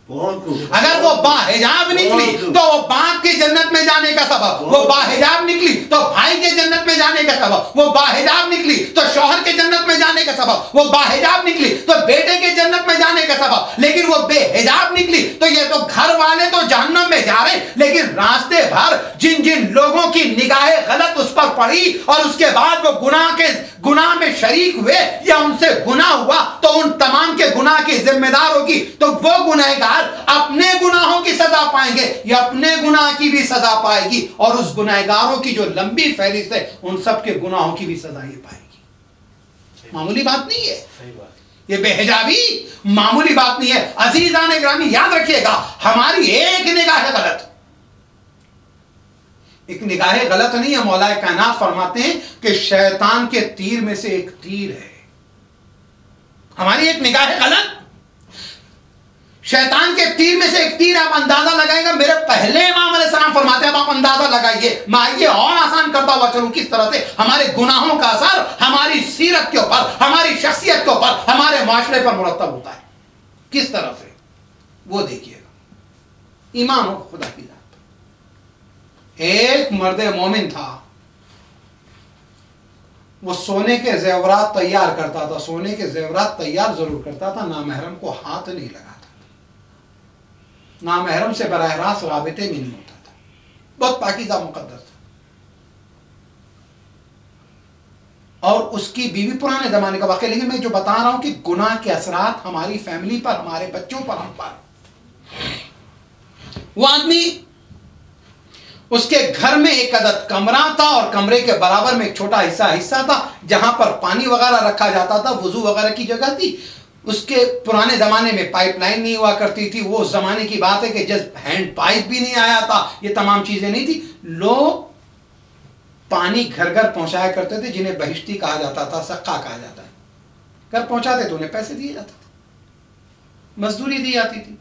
अगर वो बाहिजाब निकली तो वो बाप के जन्नत में जाने का सबब, वो बाहिजाब निकली तो भाई के जन्नत में जाने का सबब, वो बाहिजाब निकली तो शौहर के जन्नत में जाने का सबब, वो बाहिजाब निकली तो बेटे के जन्नत में जाने का सबब। लेकिन वो बेहिजाब निकली तो ये तो घर वाले तो जहन्नम में जा रहे, लेकिन रास्ते भर जिन जिन लोगों की निगाहें गलत उस पर पड़ी और उसके बाद वो गुनाह में शरीक हुए या उनसे गुनाह हुआ, तो उन तमाम के गुनाह की जिम्मेदार होगी। तो वो गुनहगार अपने गुनाहों की सजा पाएंगे या अपने गुनाह की भी सजा पाएगी, और उस गुनहगारों की जो लंबी फहरिस्त है उन सब के गुनाहों की भी सजा ये पाएगी। मामूली बात नहीं है ये बेहिजाबी, मामूली बात नहीं है। अजीजान ग्रामी, याद रखिएगा, हमारी एक निगाह गलत, एक निगाह गलत नहीं है। मौलाए कायनात फरमाते हैं कि शैतान के तीर में से एक तीर है। हमारी एक निगाह गलत, शैतान के तीर में से एक तीर। आप अंदाजा लगाएगा, मेरे पहले इमाम अलैहिस्सलाम फरमाते हैं, आप अंदाजा लगाइए। मैं ये और आसान करता हुआ चलूं किस तरह से हमारे गुनाहों का असर हमारी सीरत के ऊपर, हमारी शख्सियत के ऊपर, हमारे माशरे पर मुरत्तब होता है, किस तरह से, वो देखिएगा। ईमान हो खुदा की जात। एक मर्द मोमिन था, वो सोने के जेवरात तैयार करता था, सोने के जेवरात तैयार जरूर करता था, नामहरम को हाथ नहीं लगाता था, नामहरम से बराह रास्त राबिते भी नहीं होता था, बहुत पाकीज़ा मुकद्दस था। और उसकी बीवी, पुराने जमाने का वाक़या, लेकिन मैं जो बता रहा हूं कि गुनाह के असरात हमारी फैमिली पर, हमारे बच्चों पर, हम पर। वो आदमी, उसके घर में एक अदद कमरा था और कमरे के बराबर में एक छोटा हिस्सा था जहां पर पानी वगैरह रखा जाता था, वुजू वगैरह की जगह थी। उसके पुराने जमाने में पाइपलाइन नहीं हुआ करती थी, वो जमाने की बात है कि जस्ट हैंड पाइप भी नहीं आया था, ये तमाम चीजें नहीं थी। लोग पानी घर घर पहुंचाया करते थे, जिन्हें बहिश्ती कहा जाता था, सक्का कहा जाता है। घर पहुंचाते तो उन्हें पैसे दिए जाते थे, मजदूरी दी जाती थी।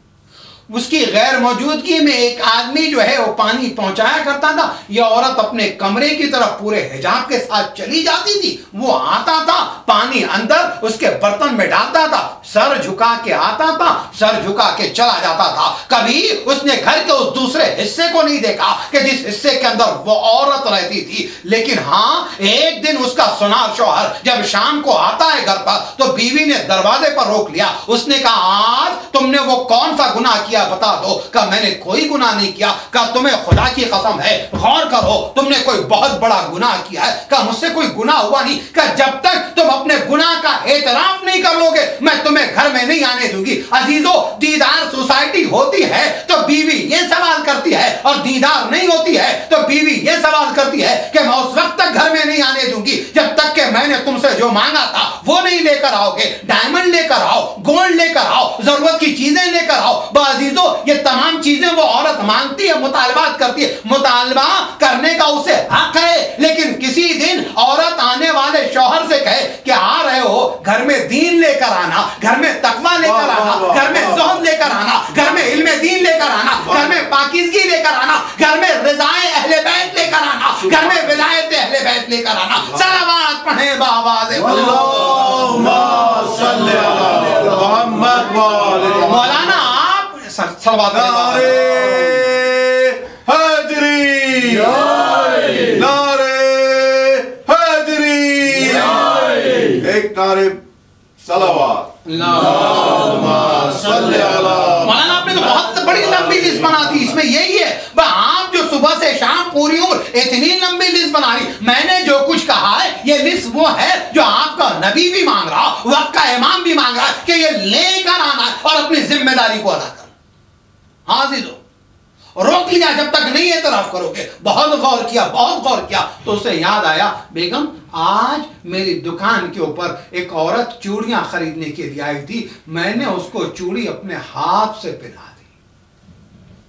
उसकी गैर मौजूदगी में एक आदमी जो है वो पानी पहुंचाया करता था। यह औरत अपने कमरे की तरफ पूरे हिजाब के साथ चली जाती थी, वो आता था, पानी अंदर उसके बर्तन में डालता था, सर झुका के आता था, सर झुका के चला जाता था। कभी उसने घर के उस दूसरे हिस्से को नहीं देखा कि जिस हिस्से के अंदर वो औरत रहती थी। लेकिन हाँ, एक दिन उसका सुनार शौहर जब शाम को आता है घर पर, तो बीवी ने दरवाजे पर रोक लिया। उसने कहा, आज तुमने वो कौन सा गुनाह किया बता दो। कहा, मैंने कोई गुनाह नहीं किया। कहा, तुम्हें खुदा की कसम है, गौर करो, तुमने कोई बहुत बड़ा गुनाह किया है। कहा, मुझसे कोई गुनाह हुआ नहीं। कहा, जब तक तुम अपने गुनाह का एतराफ नहीं कर लोगे, मैं तुम्हें घर में नहीं आने दूंगी। अजीजों, दीदार सोसाइटी होती है तो बीवी ये सवाल करती है, और दीदार नहीं होती है तो बीवी ये सवाल करती है कि मैं उस वक्त तक घर में नहीं आने दूंगी जब तक कि मैंने तुमसे जो मांगा था वो नहीं लेकर आओगे। डायमंड लेकर आओ, गोल्ड लेकर आओ, जरूरत की चीजें लेकर आओ। अजीजों, ये तमाम चीजें वो औरत मांगती है, मुतालबात करती है। मुतालबा करने का उसे हक है, लेकिन किसी दिन औरत आने वाले शौहर से कहे कि आ रहे हो, घर में दीन लेकर आना, घर में तकवा लेकर आना, घर में ज़ुहद लेकर आना, घर में इल्म दीन लेकर आना, घर में पाकीज़गी लेकर आना, घर में रिज़ाए अहले बैत लेकर आना, घर में विलायत अहले बैत लेकर आना। सलावत पढ़े बावाज़े अल्लाहुम्मा सल्ली अला मुहम्मद व आले मौलाना सलवात नारे हैदरी, नारे हैदरी, एक नारे सलावत। मौलाना, आपने तो बहुत बड़ी लंबी लिस्ट बना दी। इसमें यही है, आप जो सुबह से शाम पूरी उम्र इतनी लंबी लिस्ट बना रही। मैंने जो कुछ कहा है, ये लिस्ट वो है जो आपका नबी भी मांग रहा, वक्त का इमाम भी मांग रहा है कि ये लेकर आना और अपनी जिम्मेदारी को अदा करना। हाँ जी, दो रोक लिया, जब तक नहीं एतराफ करोगे। बहुत गौर किया, बहुत गौर किया, तो उसे याद आया, बेगम आज मेरी दुकान के ऊपर एक औरत चूड़ियां खरीदने के लिए आई थी, मैंने उसको चूड़ी अपने हाथ से पहना दी।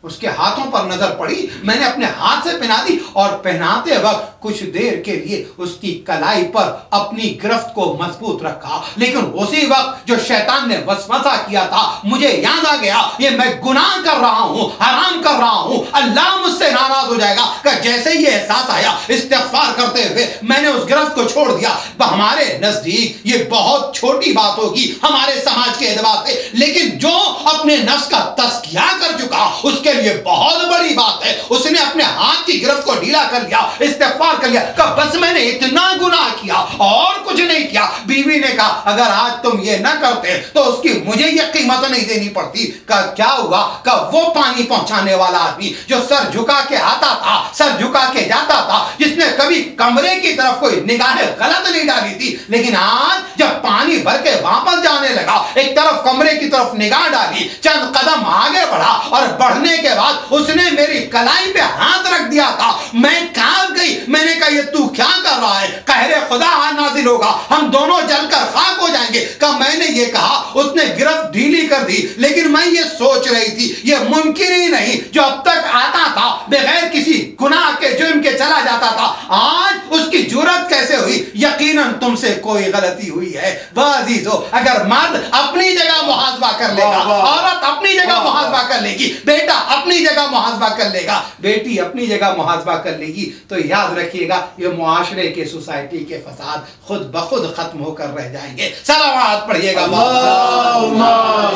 उसके हाथों पर नजर पड़ी, मैंने अपने हाथ से पहना दी, और पहनाते वक्त कुछ देर के लिए उसकी कलाई पर अपनी गिरफ्त को मजबूत रखा। लेकिन उसी वक्त जो शैतान ने वसवसा किया था, मुझे याद आ गया, ये मैं गुनाह कर रहा हूं, हराम कर रहा हूं, अल्लाह मुझसे नाराज हो जाएगा। कि जैसे ये एहसास आया, इस्तिग़फ़ार करते हुए मैंने उस गिरफ्त को छोड़ दिया। हमारे नजदीक ये बहुत छोटी बात होगी हमारे समाज के एतबार से, लेकिन जो अपने नफ्स का तज़किया कर चुका उसके लिए बहुत बड़ी बात है। उसने अपने हाथ की गिरफ्त को ढीला कर लिया, इस्तिग़फ़ार कर लिया, कहा बस मैंने इतना गुनाह किया और कुछ नहीं किया। बीवी ने कहा, अगर आज तुम ये ना करते तो उसकी मुझे ये कीमत नहीं देनी पड़ती। कहा क्या हुआ? कहा वो पानी पहुंचाने वाला आदमी जो सर झुका के आता था, सर झुका के जाता था, जिसने कभी कमरे की तरफ कोई निगाहें गलत नहीं डाली थी, लेकिन आज जब पानी भर के वापस जाने लगा, एक तरफ कमरे की तरफ निगाह डाली, चंद कदम आगे बढ़ा, और बढ़ने के बाद उसने मेरी कलाई पे हाथ रख दिया था। मैं कांप गई, मैंने कहा ये तू क्या कर रहा है? कहरे खुदा आज नाजिल होगा, हम दोनों जलकर खाक हो जाएंगे। कहा मैंने ये कहा, उसने गिरफ्त ढीली कर दी, लेकिन मैं ये सोच रही थी ये मुमकिन ही नहीं, जो अब तक आता था बगैर किसी गुनाह के जुर्म के चला जाता था, आज उसकी जुर्रत कैसे हुई? यकीनन तुमसे कोई गलती हुई है। अजीजों, अगर मर्द अपनी जगह मुहासबा कर लेगा, औरत अपनी जगह मुहासबा कर लेगी, बेटा अपनी जगह मुहासबा कर लेगा, बेटी अपनी जगह मुहासबा कर लेगी, तो याद रखिएगा ये मुआशरे के, सोसाइटी के फसाद खुद ब खुद खत्म होकर रह जाएंगे। सलावत पढ़िएगा। अल्लाहुम्मा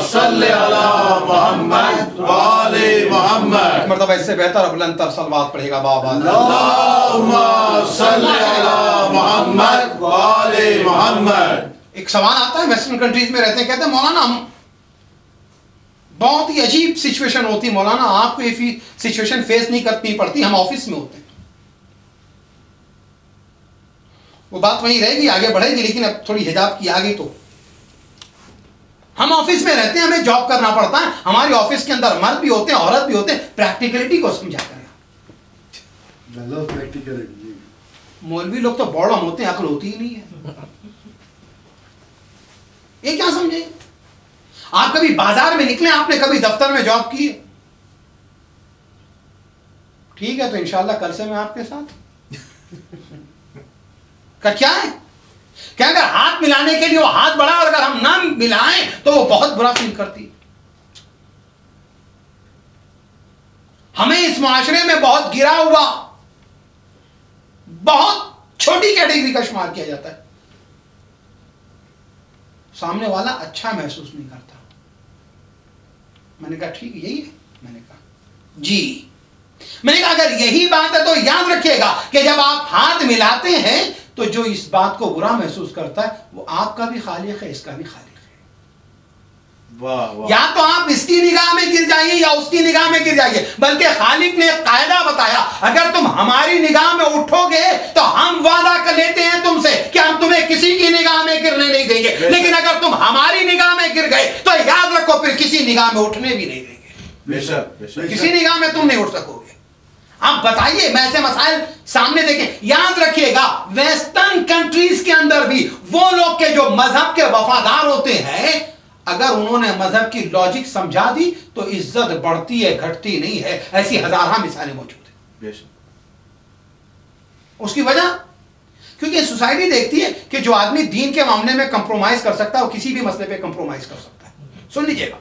सल्ली अला मुहम्मद व आले मुहम्मद। मरतबा इससे बेहतर अब बुलंदतर सलवात पढ़ेगा बाबा। अल्लाहुम्मा सल्ली अला मुहम्मद व आले मुहम्मद। एक सवाल आता है, वेस्टर्न कंट्रीज में रहते हैं, कहते हैं मौलाना हम बहुत ही अजीब सिचुएशन होती है मौलाना, आपको ये सिचुएशन फेस नहीं करनी पड़ती, हम ऑफिस में होते हैं। वो बात वहीं रहेगी, आगे बढ़ेगी, लेकिन अब थोड़ी हिजाब की आ गई तो हम ऑफिस में रहते हैं, हमें जॉब करना पड़ता है, हमारी ऑफिस के अंदर मर्द भी होते हैं औरत भी होते हैं। प्रैक्टिकलिटी को समझा करें। मौलवी लोग तो बॉडम होते हैं, अकल होती ही नहीं है। ये क्या समझे? आप कभी बाजार में निकले, आपने कभी दफ्तर में जॉब की? ठीक है, तो इंशाल्लाह कल से मैं आपके साथ का क्या है क्या, अगर हाथ मिलाने के लिए वो हाथ बढ़ा और अगर हम ना मिलाएं तो वो बहुत बुरा फील करती है। हमें इस मुआशरे में बहुत गिरा हुआ, बहुत छोटी कैटेगरी का शुमार किया जाता है। सामने वाला अच्छा महसूस नहीं करता। मैंने कहा ठीक यही है। मैंने कहा जी, मैंने कहा अगर यही बात है तो याद रखिएगा कि जब आप हाथ मिलाते हैं तो जो इस बात को बुरा महसूस करता है वो आपका भी खालिक है, इसका भी खालिक है। वाह वाह। या तो आप इसकी निगाह में गिर जाइए या उसकी निगाह में गिर जाइए, बल्कि खालिक ने कायदा बताया, अगर तुम हमारी निगाह में उठोगे तो हम वादा कर लेते हैं तुमसे कि हम तुम्हें किसी की निगाह में गिरने नहीं देंगे, लेकिन अगर तुम हमारी निगाह में गिर गए तो याद रखो फिर किसी निगाह में उठने भी नहीं देंगे। बेशक किसी निगाह में तुम नहीं उठ सकोगे। आप बताइए, मैं ऐसे मसाइल सामने देखें। याद रखिएगा, वेस्टर्न कंट्रीज के अंदर भी वो लोग के जो मजहब के वफादार होते हैं, अगर उन्होंने मजहब की लॉजिक समझा दी तो इज्जत बढ़ती है, घटती नहीं है। ऐसी हजारों मिसालें मौजूद हैं। बेशक। उसकी वजह, क्योंकि सोसाइटी देखती है कि जो आदमी दीन के मामले में कंप्रोमाइज कर सकता है वो किसी भी मसले पे कंप्रोमाइज कर सकता है। सुन लीजिएगा,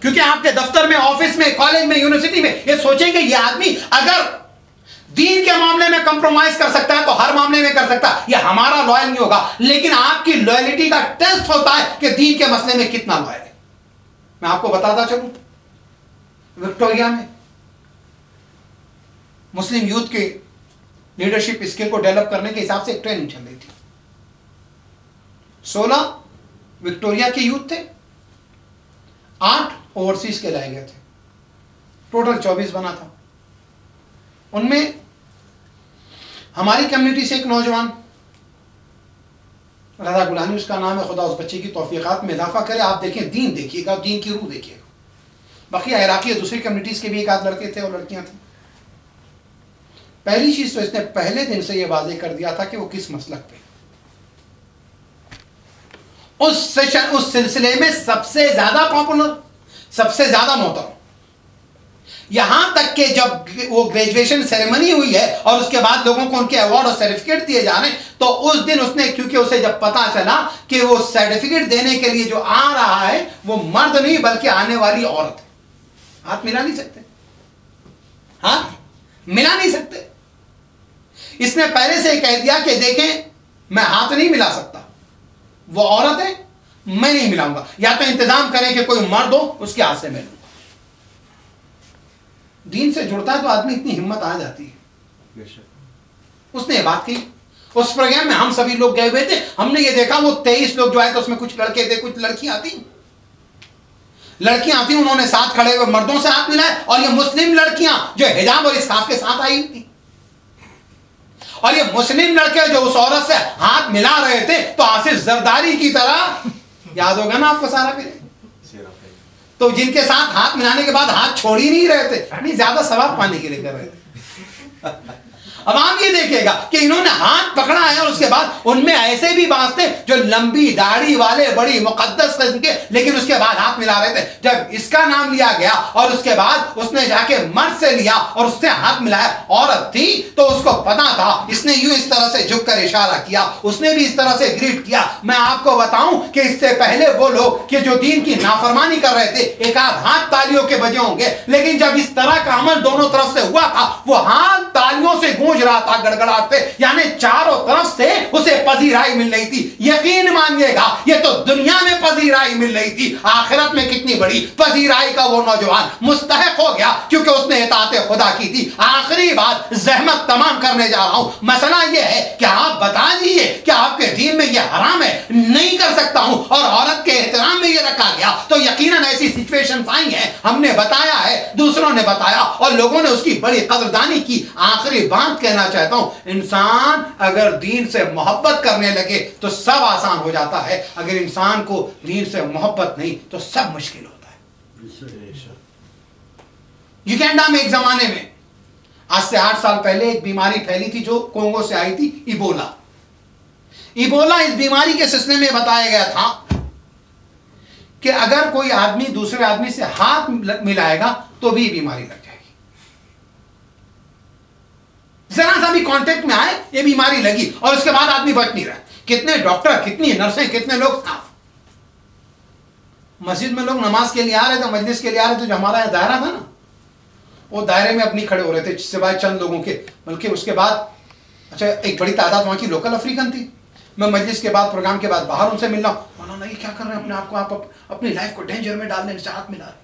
क्योंकि आपके दफ्तर में, ऑफिस में, कॉलेज में, यूनिवर्सिटी में ये सोचेंगे ये आदमी अगर दीन के मामले में कंप्रोमाइज कर सकता है तो हर मामले में कर सकता है, ये हमारा लॉयल नहीं होगा। लेकिन आपकी लॉयलिटी का टेस्ट होता है कि दीन के मसले में कितना लॉयल है। मैं आपको बताता चलूं, विक्टोरिया में मुस्लिम यूथ के लीडरशिप स्किल को डेवलप करने के हिसाब से एक ट्रेनिंग चल रही थी। 16 विक्टोरिया के यूथ थे, 8 ओवरसीज के लाए गए थे, टोटल 24 बना था। उनमें हमारी कम्युनिटी से एक नौजवान, रजा गुलानी उसका नाम है, खुदा उस बच्चे की तौफीकात में इजाफा करे। आप देखें, दीन देखिएगा, दीन की रूह देखिएगा। बाकी इराकी और दूसरी कम्युनिटीज के भी एक आध लड़के थे और लड़कियां थी। पहली चीज तो इसने पहले दिन से यह वाजे कर दिया था कि वो किस मसलक पे। उस सिलसिले में सबसे ज्यादा पॉपुलर, सबसे ज्यादा मोहतरम, यहां तक कि जब वो ग्रेजुएशन सेरेमनी हुई है और उसके बाद लोगों को उनके अवार्ड और सर्टिफिकेट दिए जा रहे हैं, तो उस दिन उसने, क्योंकि उसे जब पता चला कि वो सर्टिफिकेट देने के लिए जो आ रहा है वो मर्द नहीं बल्कि आने वाली औरत है, हाथ मिला नहीं सकते, हाथ मिला नहीं सकते। इसने पहले से कह दिया कि देखें मैं हाथ नहीं मिला सकता, वो औरत है, मैं नहीं मिलाऊंगा, या तो इंतजाम करें कि कोई मर्द हो उसके हाथ से मिलूंगा। दीन से जुड़ता है तो आदमी इतनी हिम्मत आ जाती है। उसने ये बात की। उस प्रोग्राम में हम सभी लोग गए हुए थे, हमने ये देखा वो 23 लोग जो आए थे उसमें कुछ लड़के थे, कुछ लड़कियां थी। लड़कियां थी, उन्होंने साथ खड़े हुए मर्दों से हाथ मिलाए, और ये मुस्लिम लड़कियां जो हिजाब और इस्काफ के साथ आई थी, और ये मुस्लिम लड़के जो उस औरत से हाथ मिला रहे थे तो आसिफ जरदारी की तरह, याद होगा ना आपको सारा फिर, तो जिनके साथ हाथ मिलाने के बाद हाथ छोड़ ही नहीं रहे थे, नहीं ज्यादा सवाब पाने के लिए कर रहे थे। अब आप ये देखिएगा कि इन्होंने हाथ पकड़ा है और उसके बाद उनमें ऐसे भी बात थे जो लंबी दाढ़ी वाले, बड़ी मुकद्दस किस्म के, लेकिन उसके बाद हाथ मिला रहे थे। जब इसका नाम लिया गया और उसके बाद उसने जाके मर्द से लिया और उससे हाथ मिलाया, औरत थी तो उसको पता था, इसने यूं इस तरह से झुककर इशारा किया, उसने भी इस तरह से ग्रीट किया। मैं आपको बताऊं कि इससे पहले वो लोग कि जो दीन की नाफरमानी कर रहे थे, एक आध हाथ तालियों के बजे होंगे, लेकिन जब इस तरह का अमल दोनों तरफ से हुआ था, वो हाथ तालियों से गूंज गूंज रहा था गड़गड़ाहट से, यानी चारों तरफ से उसे पजीराई मिल रही थी। यकीन मानिएगा ये तो दुनिया में पजीराई मिल रही थी, आखिरत में कितनी बड़ी पजीराई का वो नौजवान मुस्तहिक हो गया, क्योंकि उसने इताअत खुदा की थी। आखिरी बात ज़हमत तमाम करने जा रहा हूं, मसला ये है कि आप बता दीजिए कि आपके दीन में ये हराम है, नहीं कर सकता हूं, और औरत के एहतराम में ये रखा गया, तो यकीनन ऐसी सिचुएशंस आई हैं, हमने बताया है, दूसरों ने बताया और लोगों ने उसकी बड़ी कदरदानी की। आखिरी बात कहना चाहता हूं, इंसान अगर दीन से मोहब्बत करने लगे तो सब आसान हो जाता है, अगर इंसान को दीन से मोहब्बत नहीं तो सब मुश्किल होता है। युगांडा में एक जमाने में, आज से 8 साल पहले, एक बीमारी फैली थी जो कोंगो से आई थी, इबोला। इबोला, इस बीमारी के सिलसिले में बताया गया था कि अगर कोई आदमी दूसरे आदमी से हाथ मिलाएगा तो भी बीमारी लग जाएगी। जरा सा भी कांटेक्ट में आए ये बीमारी लगी और उसके बाद आदमी बच नहीं रहा। कितने डॉक्टर, कितनी नर्सें, कितने लोग साफ। मस्जिद में लोग नमाज के लिए आ रहे थे, मजलिस के लिए आ रहे थे, जो हमारा दायरा था ना, वो दायरे में अपनी खड़े हो रहे थे सिवाय चंद लोगों के, बल्कि उसके बाद अच्छा एक बड़ी तादाद वहां की लोकल अफ्रीकन थी। मैं मजलिस के बाद, प्रोग्राम के बाद बाहर उनसे मिल रहा हूँ, मौलाना ये क्या कर रहे हैं अपने आप को, आप अपनी लाइफ को डेंजर में डालने से हाथ मिला रहे हैं।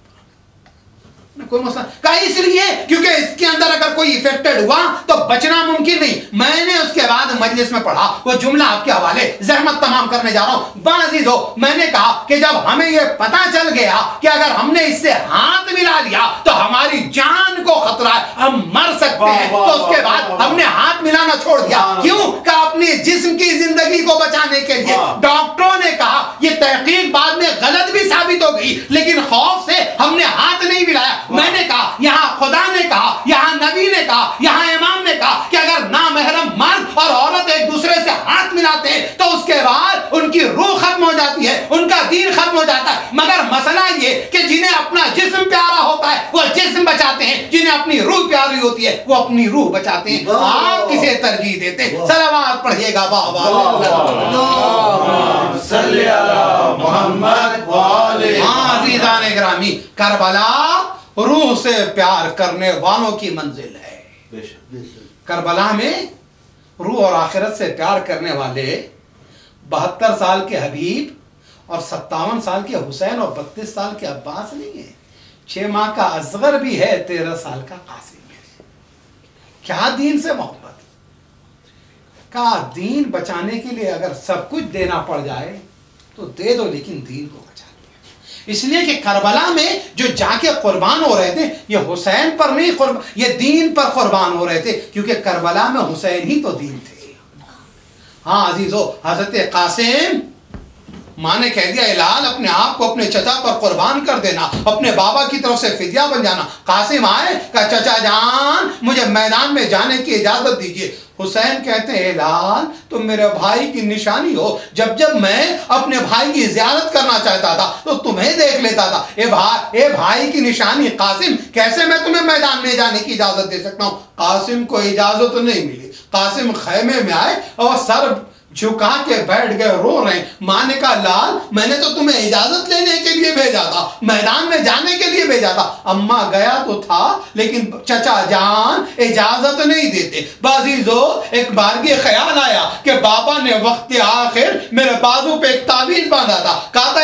कोई मसला कहा, इसलिए क्योंकि इसके अंदर अगर कोई इफेक्टेड हुआ तो बचना मुमकिन नहीं। मैंने उसके बाद मजलिस में पढ़ा वो जुमला, आपके हवाले ज़हमत तमाम करने जा रहा हूं। बाज़ीज़ो, मैंने कहा कि जब हमें यह पता चल गया कि अगर हमने इससे हाथ मिला लिया तो हमारी जान को खतरा है, हम मर सकते हैं, तो उसके बाद हमने हाथ मिलाना छोड़ दिया। क्यों? कि अपने जिस्म की जिंदगी को बचाने के लिए। डॉक्टरों ने कहा, यह तहकीक बाद में गलत भी साबित हो गई, लेकिन खौफ से हमने हाथ नहीं मिलाया। मैंने कहा, यहां खुदा ने कहा, यहां नबी ने कहा, यहां इमाम ने कहा कि अगर नामहरम मर्द और औरत एक दूसरे से हाथ मिलाते हैं तो उसके बाद उनकी रूह खत्म हो जाती है, उनका दीन खत्म हो जाता है। मगर मसला ये कि जिन्हें अपना जिस्म प्यारा होता है वो जिस्म बचाते हैं, जिन्हें अपनी रूह प्यारी होती है वो अपनी रूह बचाते हैं। आप किसे तरजीह देते हैं? सलावत पढ़िएगा। ग्रामी, करबला रूह से प्यार करने वालों की मंजिल है। करबला में रूह और आखिरत से प्यार करने वाले 72 साल के हबीब और 57 साल के हुसैन और 32 साल के अब्बास नहीं है, 6 माह का असगर भी है, 13 साल का कासिम है। क्या दीन से मोहब्बत का, दीन बचाने के लिए अगर सब कुछ देना पड़ जाए तो दे दो, लेकिन दीन को बचा लो। इसलिए कि करबला में जो जाके कुर्बान हो रहे थे, ये हुसैन पर नहीं, ये दीन पर कुर्बान हो रहे थे, क्योंकि करबला में हुसैन ही तो दीन थे। हाँ अजीजों, हजरत कासिम, माँ ने कह दिया, इलाल अपने आप को अपने चचा पर कुर्बान कर देना, अपने बाबा की तरफ से फिदिया बन जाना। कासिम आए, कहा चचा जान मुझे मैदान में जाने की इजाजत दीजिए। हुसैन कहते हैं, लाल तुम मेरे भाई की निशानी हो, जब जब मैं अपने भाई की ज़ियारत करना चाहता था तो तुम्हें देख लेता था। ए भाई की निशानी कासिम, कैसे मैं तुम्हें मैदान में जाने की इजाजत दे सकता हूँ? कासिम को इजाजत नहीं मिली। कासिम खैमे में आए और सर झुका के बैठ गए, रो रहे हैं। माँ ने कहा, लाल मैंने तो तुम्हें इजाजत लेने के लिए भेजा था, मैदान में जाने के लिए भेजा था। अम्मा गया तो था, लेकिन चचा जान इजाजत नहीं देते। बाजीजो, एक बार ये ख्याल आया कि बाबा ने वक्त आखिर मेरे बाजू पे एक तावीज बांधा था। कहा था,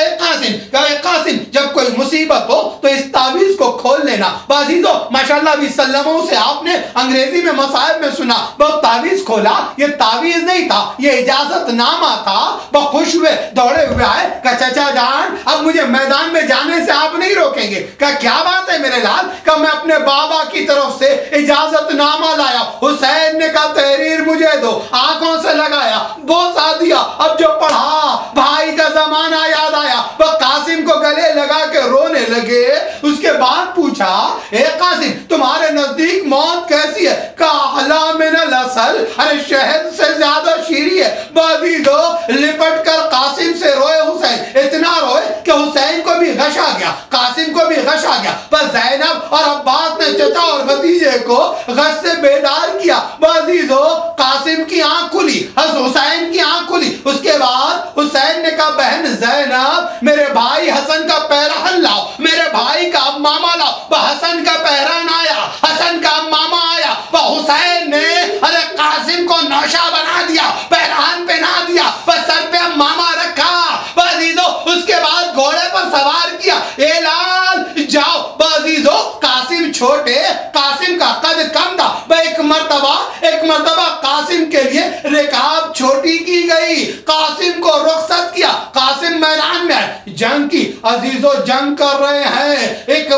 कासिम जब कोई मुसीबत हो तो इस तावीज को खोल लेना। बाजीजो, माशाल्लाह भी सल्लमों से आपने अंग्रेजी में मसाहिब में सुना, वो तावीज खोला, ये तावीज नहीं था, ये इजाजतनामा था। वो खुश हुए, दौड़े हुए आए, कहा चचा जान अब मुझे मैदान में जाने से आप नहीं रोकेंगे। कहा क्या बात है मेरे लाल? कहा मैं अपने बाबा की तरफ से इजाजतनामा लाया। हुसैन ने कहा, तहरीर मुझे दो। आंखों से लगाया, बोसा दिया। अब जो पढ़ा, भाई का जमाना याद आया, वह कासिम को गले लगा के रोने लगे। उसके बाद पूछा, ए कासिम तुम्हारे नजदीक मौत कैसी है? कहा अला मिनल असल, अरे शहद से ज्यादा शीरी है। बाजीदो, लिपट कर कासिम से रोए हुसैन, इतना रोए कि हुसैन को भी गश आ गया, कासिम को भी गश आ गया। पर ज़ैनब और अब्बास ने चचा और भतीजे को गश से बेदार किया। बाजीदो, कासिम की आंख खुली, हुसैन की आंख खुली। उसके बाद हुसैन ने कहा, बहन ज़ैनब मेरे भाई हसन का पैरहन लाओ, मेरे भाई का मामा लाओ। हसन का पैरहन आया, हसन का मामा आया। वह हुसैन ने अरे कासिम को नौशा बना दिया, पहरान पहना दिया, बस सर पे मामा रखा, बाजीजो उसके बाद घोड़े पर सवार किया। ए लाल जाओ बाजीजो। कासिम छोटे, कासिम का कद कम था, एक मर्तबा कासिम के लिए रिकाब छोटी की गई, कासिम को रुखसत किया। कासिम मैदान में जंग की, अजीजो जंग कर रहे हैं। एक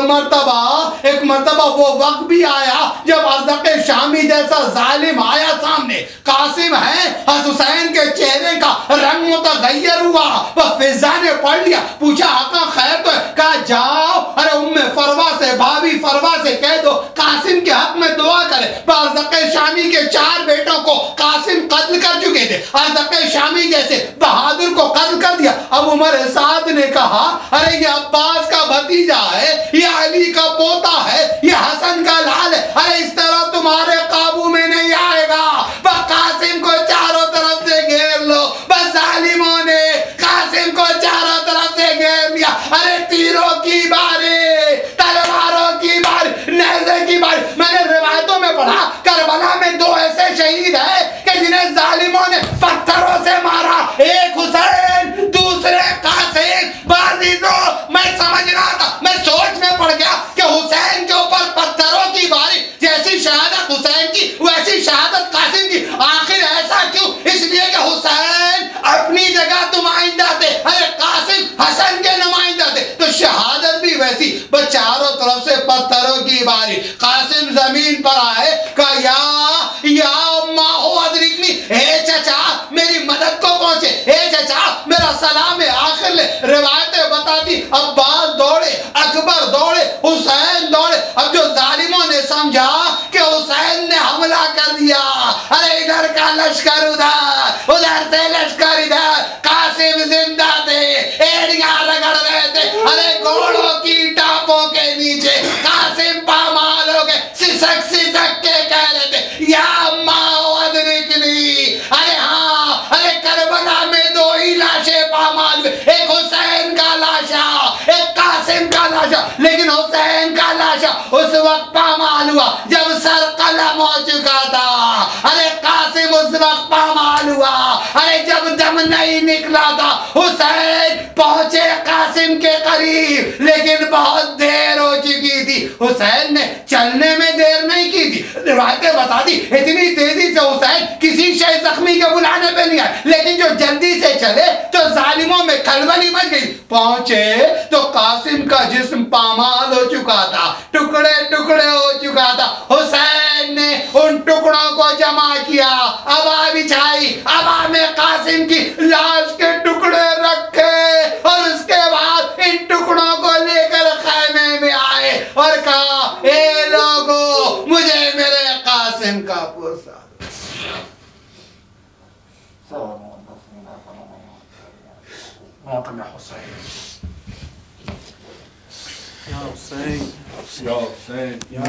मर्तबा वो वक्त भी आया जब अज़रक शामी जैसा जालिम आया सामने। कासिम है, हुसैन के चेहरे का रंग मुतगय्यर हुआ। वह फिजा ने पढ़ लिया, पूछा आका खैर तो है? कहा जाओ अरे उम्मे फरवा से, भाभी फरवा से कह दो कासिम के हक में दुआ करे। अज़रक शामी के 4 बेटों को कासिम कत्ल कर चुके थे, अज़रक शामी जैसे बहादुर को कत्ल कर दिया। अब उमर साद ने कहा अरे ये अब्बास का भतीजा है, ये अली का पोता है, ये हसन का लाल है, अरे इस तरह तुम्हारे काबू में नहीं आएगा। बस कासिम को चारों तरफ से घेर लो। बस जालिमों ने कासिम को चारों तरफ से घेर लिया। अरे तीरों की बारी, तलवारों की बारी, नेज़े की बारी। मैंने रिवायतों में पढ़ा करबला में 2 ऐसे शहीद हैं कि जिन्हें जालिमों ने पत्थरों से मारा, एक हुसैन, दूसरे कासिम। बाजीजो मैं समझ रहा था, मैं सोच में पड़ गया कि हुसैन के ऊपर पत्थरों की बारी, जैसी शहादत हुसैन की वैसी शहादत कासिम की। आखिर ऐसा क्यों? इसलिए कि हुसैन अपनी जगह नुमाइंदा थे, अरे कासिम हसन के नुमाइंदा थे, तो शहादत भी वैसी। बस चारों तरफ से पत्थरों की बारी। कासिम जमीन पर आए, कहा या अम्मा हो अदरिकनी, हे चचा मेरी मदद को पहुंचे, हे चचा मेरा सलाम है। आखिर ले रिवायतें बताती अब्बास दौड़े, अकबर दौड़े, हुसैन दौड़े। अब जो जालिमों ने समझा कि हुसैन ने हमला कर दिया, अरे इधर का लश्कर उधर से लश्कर इधर, कासिम जिंदा थे, एड़ियां रगड़ रहे थे, अरे घोड़ों की टापों के नीचे कासिम पामाल हो गए, सिसक के कह रहे थे या अम्मा अदरिकनी। अरे हाँ, अरे करबला में 2 ही लाशें पामाल हुए, एक हुसैन का लाशा, एक कासिम का लाशा। लेकिन हुसैन का लाशा उस वक्त पामाल हुआ जब सर कलम हो चुका था। अरे कासिम उस वक्त पामाल हुआ अरे जब दम नहीं निकला था। हुसैन पहुंचे कासिम के करीब, लेकिन बहुत देर हो चुकी थी। हुसैन ने चलने में देर नहीं की थी। रिवायतें बता दी इतनी तेजी से हुसैन किसी शय जख्मी के बुलाने पे नहीं आए, लेकिन जो जल्दी से चले तो जालिमों में खलबली मच गई। पहुंचे तो कासिम का जिस्म पामाल हो चुका था, टुकड़े टुकड़े हो चुका था। हुसैन ने उन टुकड़ों को जमा किया, अबा बिछाई, अबा में कासिम की लाश के टुकड़े रखे और उसके बाद इन टुकड़ों को लेकर खैमे में आए और कहा ए लोगों मुझे मेरे कासिम का पुरसा। Ya Hussein. Ya Hussein. Ya